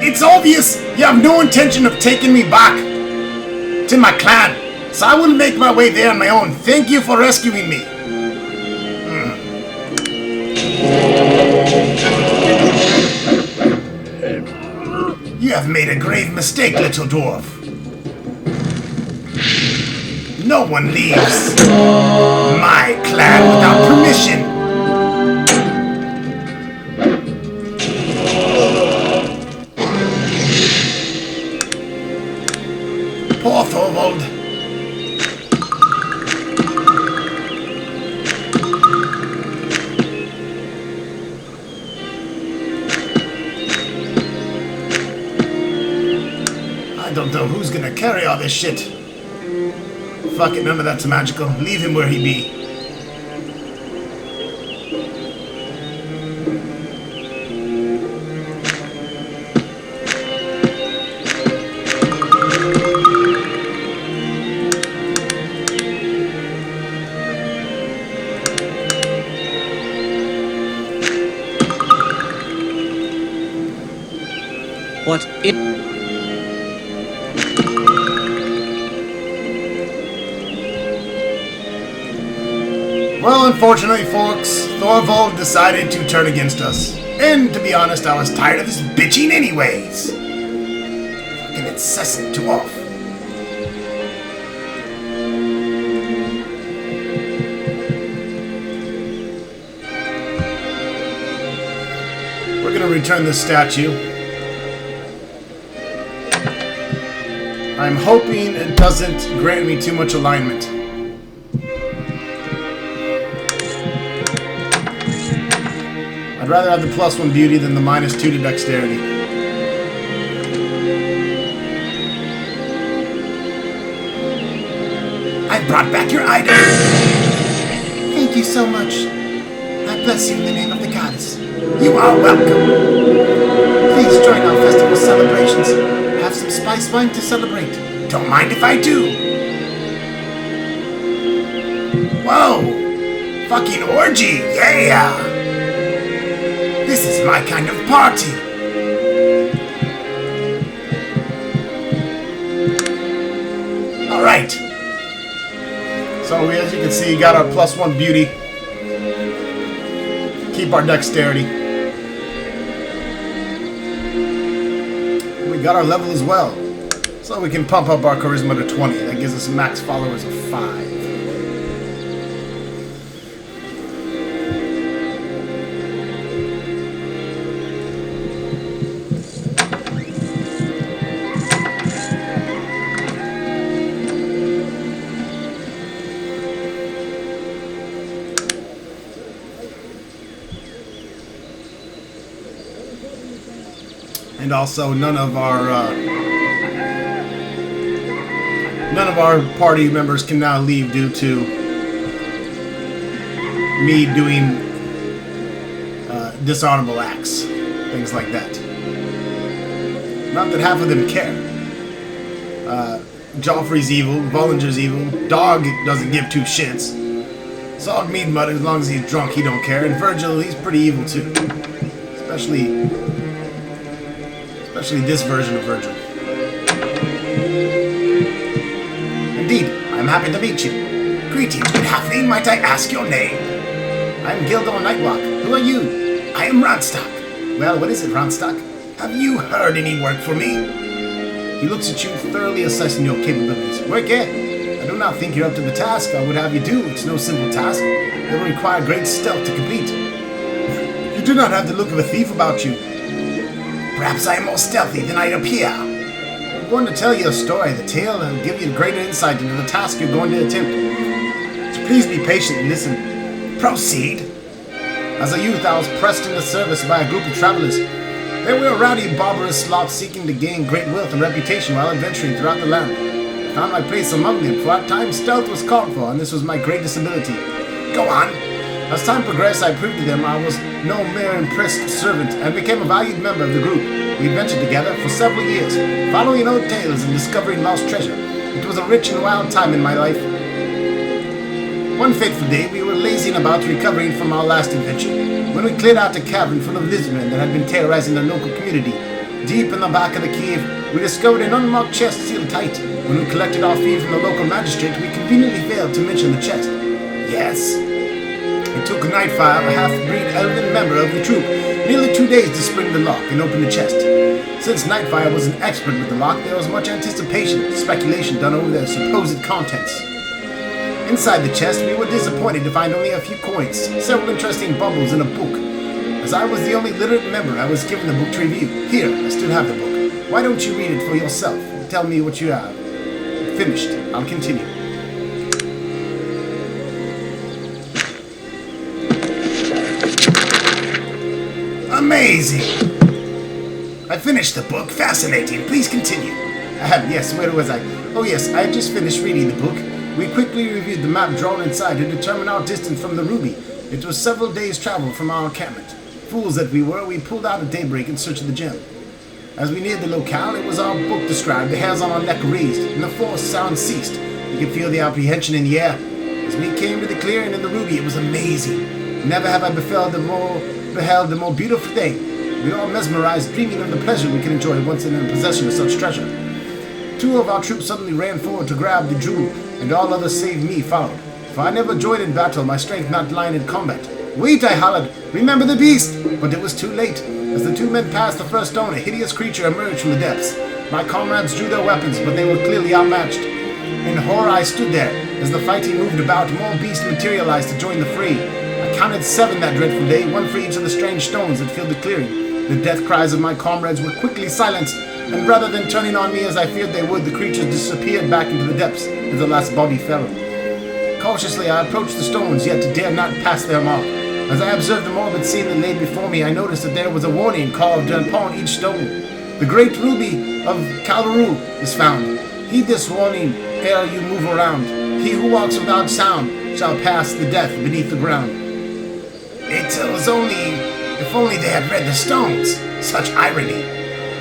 It's obvious you have no intention of taking me back to my clan, so I will make my way there on my own. Thank you for rescuing me. You have made a grave mistake, little dwarf. No one leaves my clan without permission. Poor Thorvald. I don't know who's gonna carry all this shit. Fuck it, none of that's magical. Leave him where he be. What it... Well, unfortunately, folks, Thorvald decided to turn against us. And to be honest, I was tired of his bitching anyways. Fucking incessant dwarf. We're gonna return this statue. I'm hoping it doesn't grant me too much alignment. I'd rather have the +1 beauty than the -2 to dexterity. I brought back your item. Thank you so much. I bless you in the name of the goddess. You are welcome. Please join our festival celebrations. Have some spice wine to celebrate. Don't mind if I do. Whoa! Fucking orgy, yeah! This is my kind of party. Alright. So as you can see, got our +1 beauty. Keep our dexterity. We got our level as well. So we can pump up our charisma to 20. That gives us max followers of 5. And also, none of our party members can now leave due to me doing dishonorable acts, things like that. Not that half of them care. Joffrey's evil, Vollinger's evil, Dog doesn't give two shits. Sog Meadmud, as long as he's drunk, he don't care. And Virgil, he's pretty evil too, especially this version of Virgil. Indeed, I'm happy to meet you. Greetings, good halfling. Might I ask your name? I'm Gildor Nightwalk. Who are you? I am Ronstock. Well, what is it, Ronstock? Have you heard any work for me? He looks at you, thoroughly assessing your capabilities. Work it. I do not think you're up to the task I would have you do. It's no simple task. It will require great stealth to complete. You do not have the look of a thief about you. Perhaps I am more stealthy than I appear. I'm going to tell you a story. The tale will give you greater insight into the task you're going to attempt. So please be patient and listen. Proceed. As a youth, I was pressed into service by a group of travelers. They were a rowdy, barbarous slots seeking to gain great wealth and reputation while adventuring throughout the land. I found my place among them, for at times stealth was called for, and this was my greatest ability. Go on. As time progressed, I proved to them I was no mere impressed servant and became a valued member of the group. We adventured together for several years, following old tales and discovering lost treasure. It was a rich and wild time in my life. One fateful day, we were lazing about recovering from our last adventure when we cleared out a cavern full of lizardmen that had been terrorizing the local community. Deep in the back of the cave, we discovered an unmarked chest sealed tight. When we collected our fee from the local magistrate, we conveniently failed to mention the chest. Yes? It took Nightfire, a half-breed elven member of the troop, nearly 2 days to spring the lock and open the chest. Since Nightfire was an expert with the lock, there was much anticipation and speculation done over their supposed contents. Inside the chest, we were disappointed to find only a few coins, several interesting baubles, and a book. As I was the only literate member, I was given the book to review. Here, I still have the book. Why don't you read it for yourself and tell me what you have? Finished. I'll continue. Amazing! I finished the book. Fascinating. Please continue. Yes, where was I? Oh yes, I had just finished reading the book. We quickly reviewed the map drawn inside to determine our distance from the ruby. It was several days' travel from our encampment. Fools that we were, we pulled out at daybreak in search of the gem. As we neared the locale, it was our book described, the hairs on our neck raised, and the forced sound ceased. We could feel the apprehension in the air. As we came to the clearing in the ruby, it was amazing. Never have I beheld a more beautiful thing. We all mesmerized, dreaming of the pleasure we could enjoy once in the possession of such treasure. 2 of our troops suddenly ran forward to grab the jewel, and all others save me followed. For I never joined in battle, my strength not lying in combat. Wait, I hollered, remember the beast! But it was too late. As the 2 men passed the first stone, a hideous creature emerged from the depths. My comrades drew their weapons, but they were clearly outmatched. In horror, I stood there. As the fighting moved about, more beasts materialized to join the fray. I counted 7 that dreadful day, 1 for each of the strange stones that filled the clearing. The death cries of my comrades were quickly silenced, and rather than turning on me as I feared they would, the creatures disappeared back into the depths as the last body fell. Cautiously, I approached the stones, yet dare not pass their mark. As I observed the morbid scene that lay before me, I noticed that there was a warning carved upon each stone. The great ruby of Calvaru is found. Heed this warning ere you move around. He who walks without sound shall pass the death beneath the ground. If only they had read the stones. Such irony.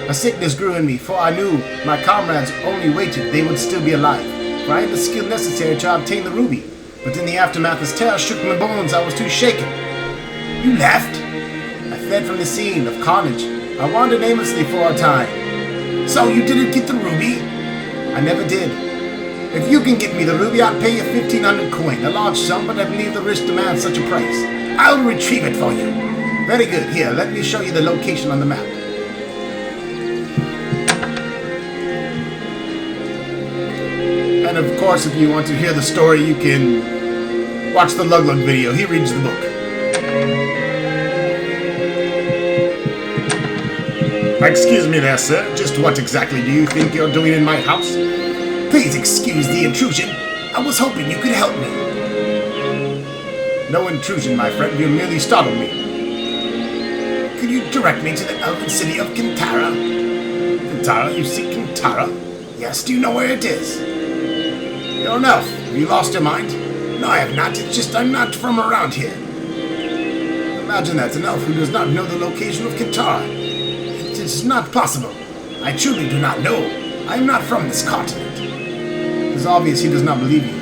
A sickness grew in me, for I knew my comrades only waited they would still be alive, for I had the skill necessary to obtain the ruby. But in the aftermath, as terror shook my bones, I was too shaken. You left? I fled from the scene of carnage. I wandered aimlessly for a time. So you didn't get the ruby? I never did. If you can get me the ruby, I'll pay you 1,500 coin, a large sum, but I believe the risk demands such a price. I'll retrieve it for you. Very good. Here, let me show you the location on the map. And of course, if you want to hear the story, you can watch the Lug video. He reads the book. Excuse me there, sir. Just what exactly do you think you're doing in my house? Please excuse the intrusion. I was hoping you could help me. No intrusion, my friend. You merely startled me. Could you direct me to the Elven city of Kintara? Kintara? You seek Kintara? Yes, do you know where it is? You're an elf. Have you lost your mind? No, I have not. It's just I'm not from around here. Imagine that, an elf who does not know the location of Kintara. It is not possible. I truly do not know. I am not from this continent. It is obvious he does not believe you.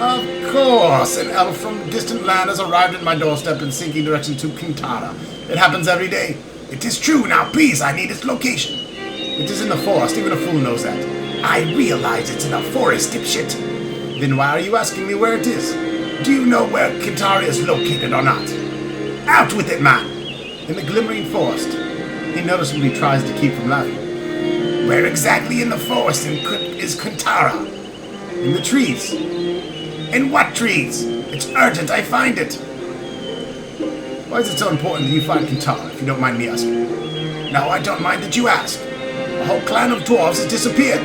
Of course, an elf from a distant land has arrived at my doorstep in seeking direction to Kintara. It happens every day. It is true. Now, please, I need its location. It is in the forest. Even a fool knows that. I realize it's in a forest, dipshit. Then why are you asking me where it is? Do you know where Kintara is located or not? Out with it, man! In the glimmering forest. He noticeably tries to keep from laughing. Where exactly in the forest is Kintara? In the trees. In what trees? It's urgent, I find it. Why is it so important that you find Kintara, if you don't mind me asking? No, I don't mind that you ask. A whole clan of dwarves has disappeared.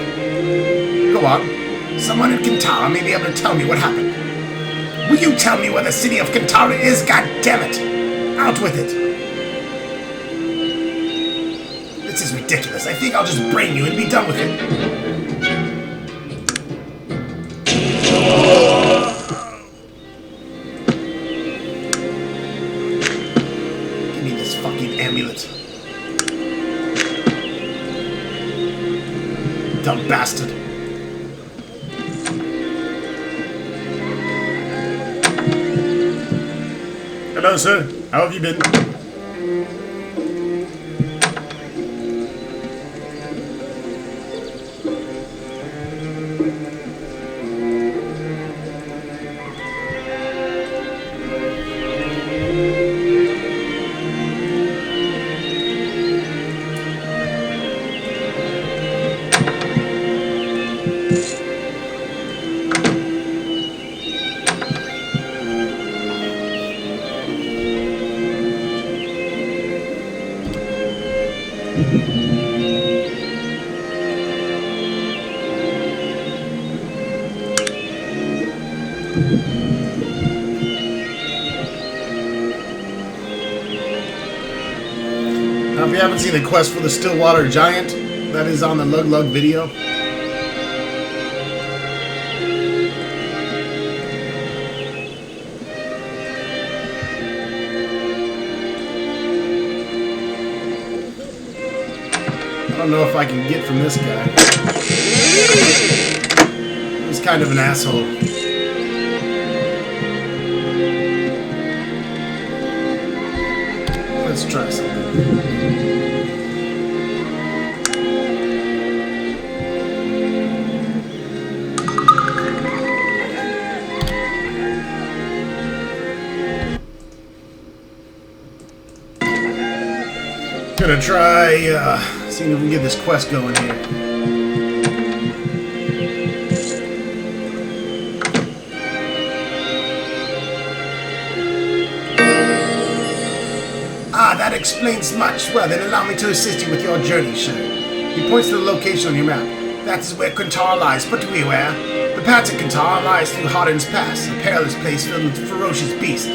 Go on. Someone in Kintara may be able to tell me what happened. Will you tell me where the city of Kintara is? God damn it! Out with it! This is ridiculous. I think I'll just brain you and be done with it. Give me this fucking amulet. Dumb bastard. Hello, sir. How have you been? Now, if you haven't seen the quest for the Stillwater Giant, that is on the Lug video. I don't know if I can get from this guy. He's kind of an asshole. Let's try something. Gonna try seeing if we can get this quest going here. That explains much. Well, then allow me to assist you with your journey, sir. He points to the location on your map. That is where Kintara lies, but beware. The path to Kintara lies through Harden's Pass, a perilous place filled with ferocious beasts.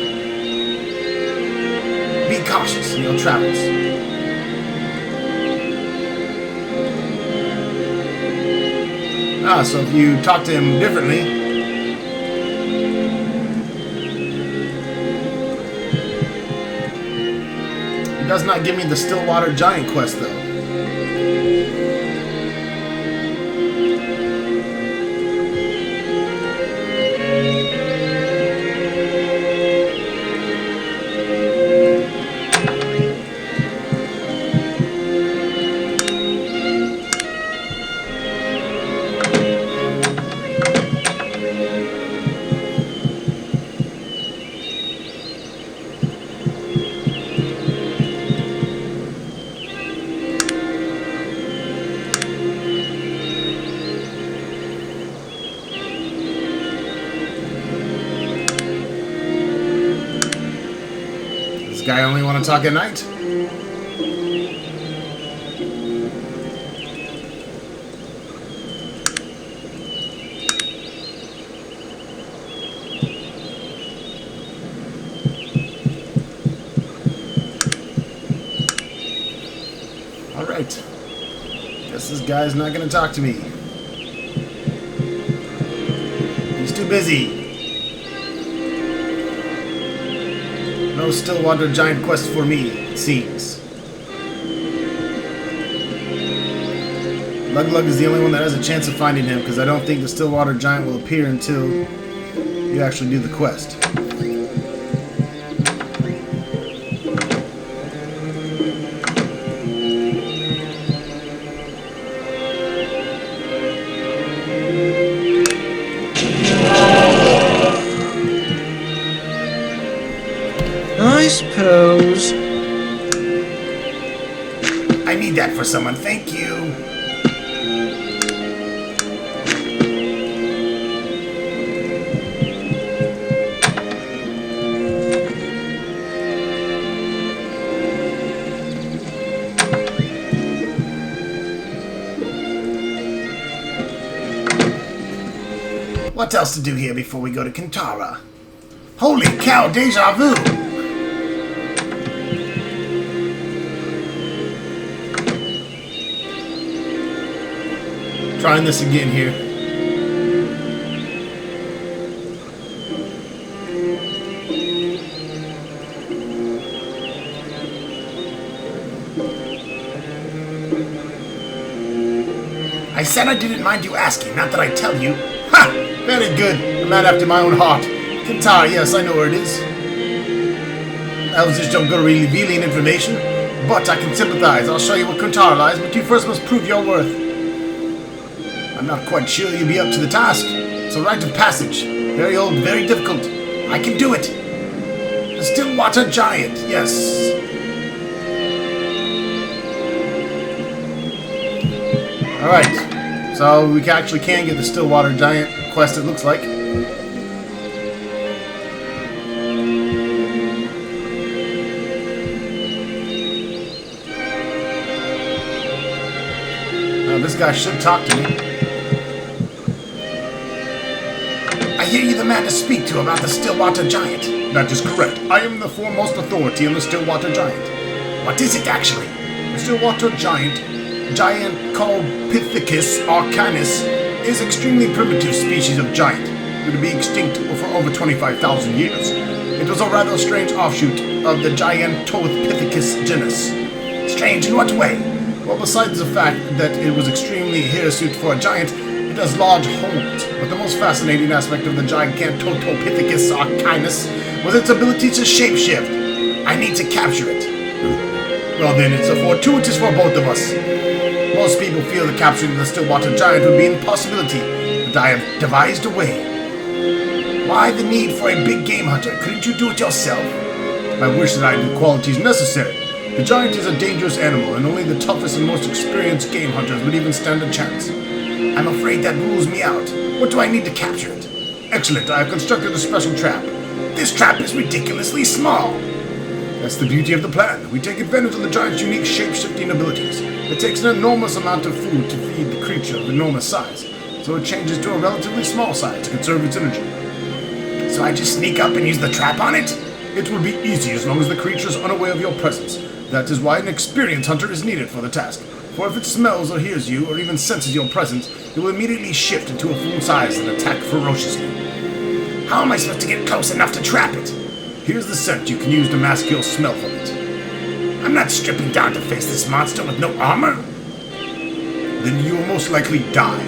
cautious in your travels. So if you talk to him differently, he does not give me the Stillwater Giant quest, though. Guy only want to talk at night? Alright. Guess this guy's not gonna talk to me. He's too busy. No Stillwater Giant quest for me, it seems. Lug is the only one that has a chance of finding him, because I don't think the Stillwater Giant will appear until you actually do the quest. I suppose. I need that for someone, thank you. What else to do here before we go to Kintara? Holy cow, deja vu! Trying this again here. I said I didn't mind you asking, not that I tell you. Ha! Very good. A man after my own heart. Kintara, yes, I know where it is. Elves don't go revealing information, but I can sympathize. I'll show you what Kintara lies, but you first must prove your worth. I'm not quite sure you'll be up to the task. It's a rite of passage. Very old, very difficult. I can do it. The Stillwater Giant, yes. Alright. So we actually can get the Stillwater Giant quest, it looks like. Now this guy should talk to me. I hear you're the man to speak to about the Stillwater Giant. That is correct. I am the foremost authority on the Stillwater Giant. What is it actually? The Stillwater Giant called Pithecus arcanus, is extremely primitive species of giant, due to be extinct for over 25,000 years. It was a rather strange offshoot of the Gigantopithecus genus. Strange in what way? Well, besides the fact that it was extremely hirsute for a giant, it has large horns, but the most fascinating aspect of the Gigantopithecus arcanus was its ability to shapeshift. I need to capture it. Well then, it's a fortuitous for both of us. Most people feel that capturing the Stillwater Giant would be an impossibility, but I have devised a way. Why the need for a big game hunter? Couldn't you do it yourself? I wish that I had the qualities necessary. The giant is a dangerous animal, and only the toughest and most experienced game hunters would even stand a chance. I'm afraid that rules me out. What do I need to capture it? Excellent, I have constructed a special trap. This trap is ridiculously small. That's the beauty of the plan. We take advantage of the giant's unique shape-shifting abilities. It takes an enormous amount of food to feed the creature of enormous size, so it changes to a relatively small size to conserve its energy. So I just sneak up and use the trap on it? It will be easy as long as the creature is unaware of your presence. That is why an experienced hunter is needed for the task. For if it smells or hears you, or even senses your presence, it will immediately shift into a full size and attack ferociously. How am I supposed to get close enough to trap it? Here's the scent you can use to mask your smell from it. I'm not stripping down to face this monster with no armor. Then you will most likely die.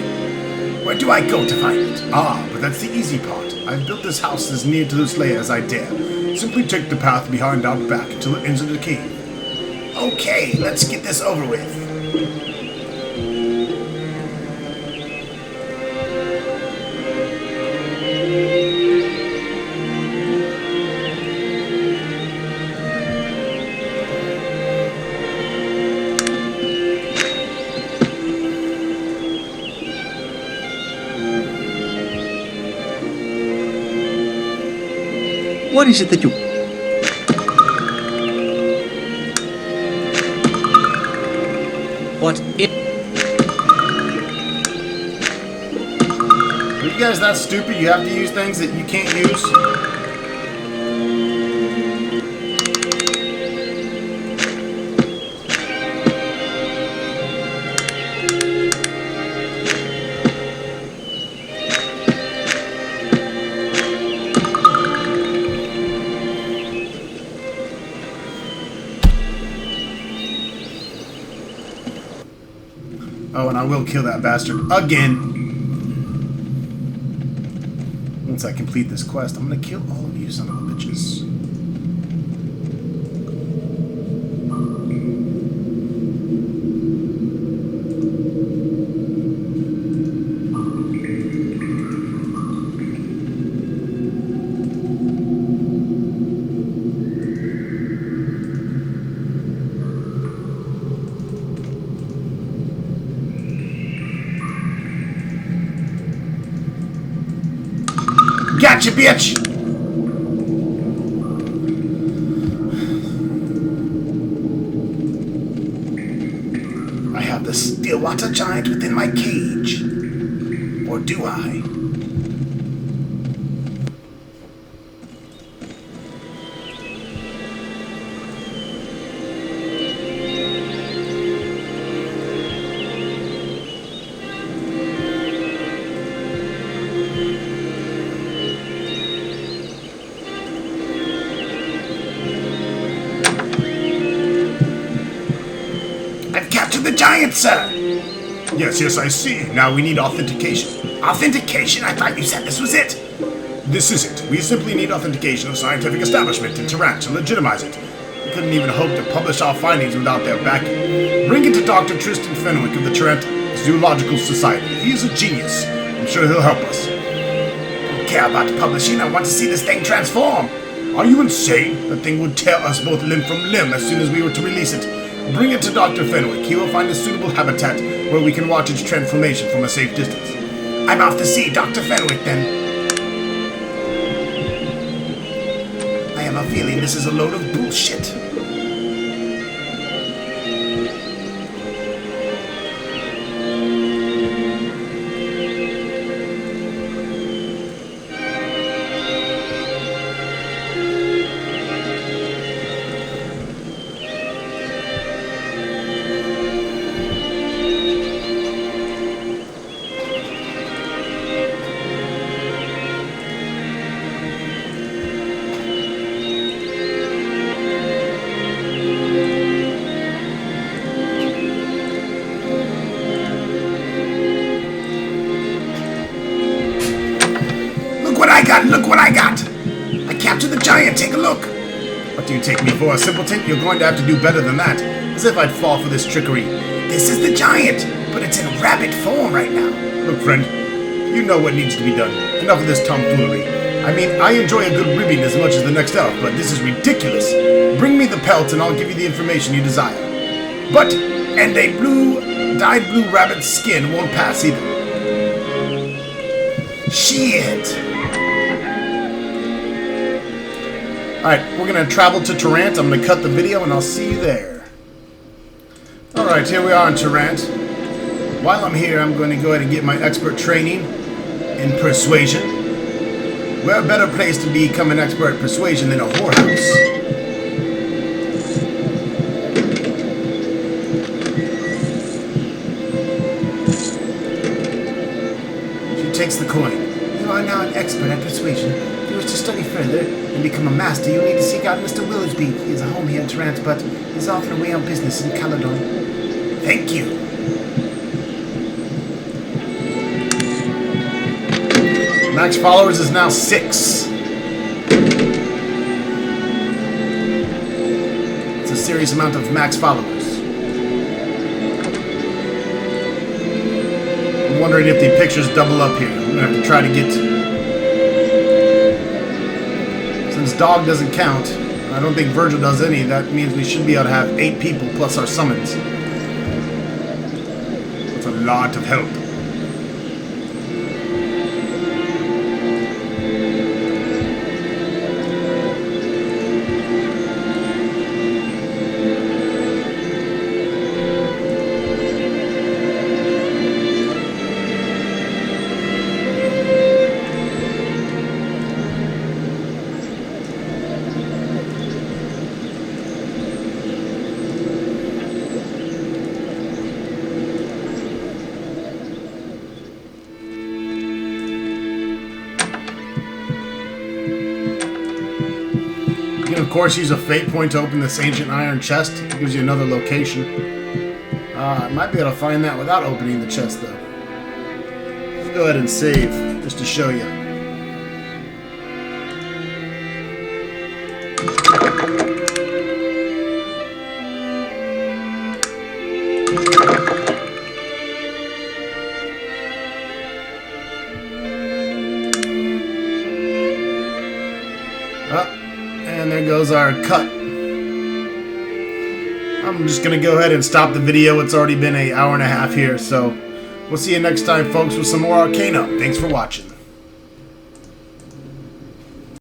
Where do I go to find it? Ah, but that's the easy part. I've built this house as near to this lair as I dare. Simply take the path behind out back until it ends in the cave. Okay, let's get this over with. What is it that you... What if... Are you guys that stupid? You have to use things that you can't use? Oh, and I will kill that bastard again. Once I complete this quest, I'm gonna kill all of you son of a bitches. Gotcha, bitch! I have the Stillwater giant within my cage. Or do I? The giant, sir! Yes, I see. Now we need authentication. Authentication? I thought you said this was it. This isn't. We simply need authentication of scientific establishment in Tarant to legitimize it. We couldn't even hope to publish our findings without their backing. Bring it to Dr. Tristan Fenwick of the Tarant Zoological Society. He is a genius. I'm sure he'll help us. I don't care about publishing. I want to see this thing transform. Are you insane? That thing would tear us both limb from limb as soon as we were to release it. Bring it to Dr. Fenwick. He will find a suitable habitat where we can watch its transformation from a safe distance. I'm off to see Dr. Fenwick, then. I have a feeling this is a load of bullshit. Look what I got! I captured the giant, take a look! What do you take me for, a simpleton? You're going to have to do better than that. As if I'd fall for this trickery. This is the giant, but it's in rabbit form right now. Look, friend, you know what needs to be done. Enough of this tomfoolery. I mean, I enjoy a good ribbing as much as the next elf, but this is ridiculous. Bring me the pelt and I'll give you the information you desire. And a dyed blue rabbit's skin won't pass either. Shit! Alright, we're going to travel to Tarant. I'm going to cut the video and I'll see you there. Alright, here we are in Tarant. While I'm here, I'm going to go ahead and get my expert training in persuasion. Where a better place to become an expert at persuasion than a whorehouse? She takes the coin. You are now an expert at persuasion. If you wish to study further and become a master, you'll need to seek out Mr. Willoughby. He is a home here in Tarant, but he's often away on business in Caledon. Thank you. Max followers is now 6. It's a serious amount of max followers. I'm wondering if the pictures double up here. I'm gonna have to try to get... Since dog doesn't count, I don't think Virgil does any, that means we should be able to have 8 people plus our summons. That's a lot of help. You can, of course, use a fate point to open this ancient iron chest. It gives you another location. I might be able to find that without opening the chest, though. Let's go ahead and save, just to show you. And there goes our cut. I'm just going to go ahead and stop the video. It's already been an hour and a half here, so we'll see you next time, folks, with some more Arcanum. Thanks for watching.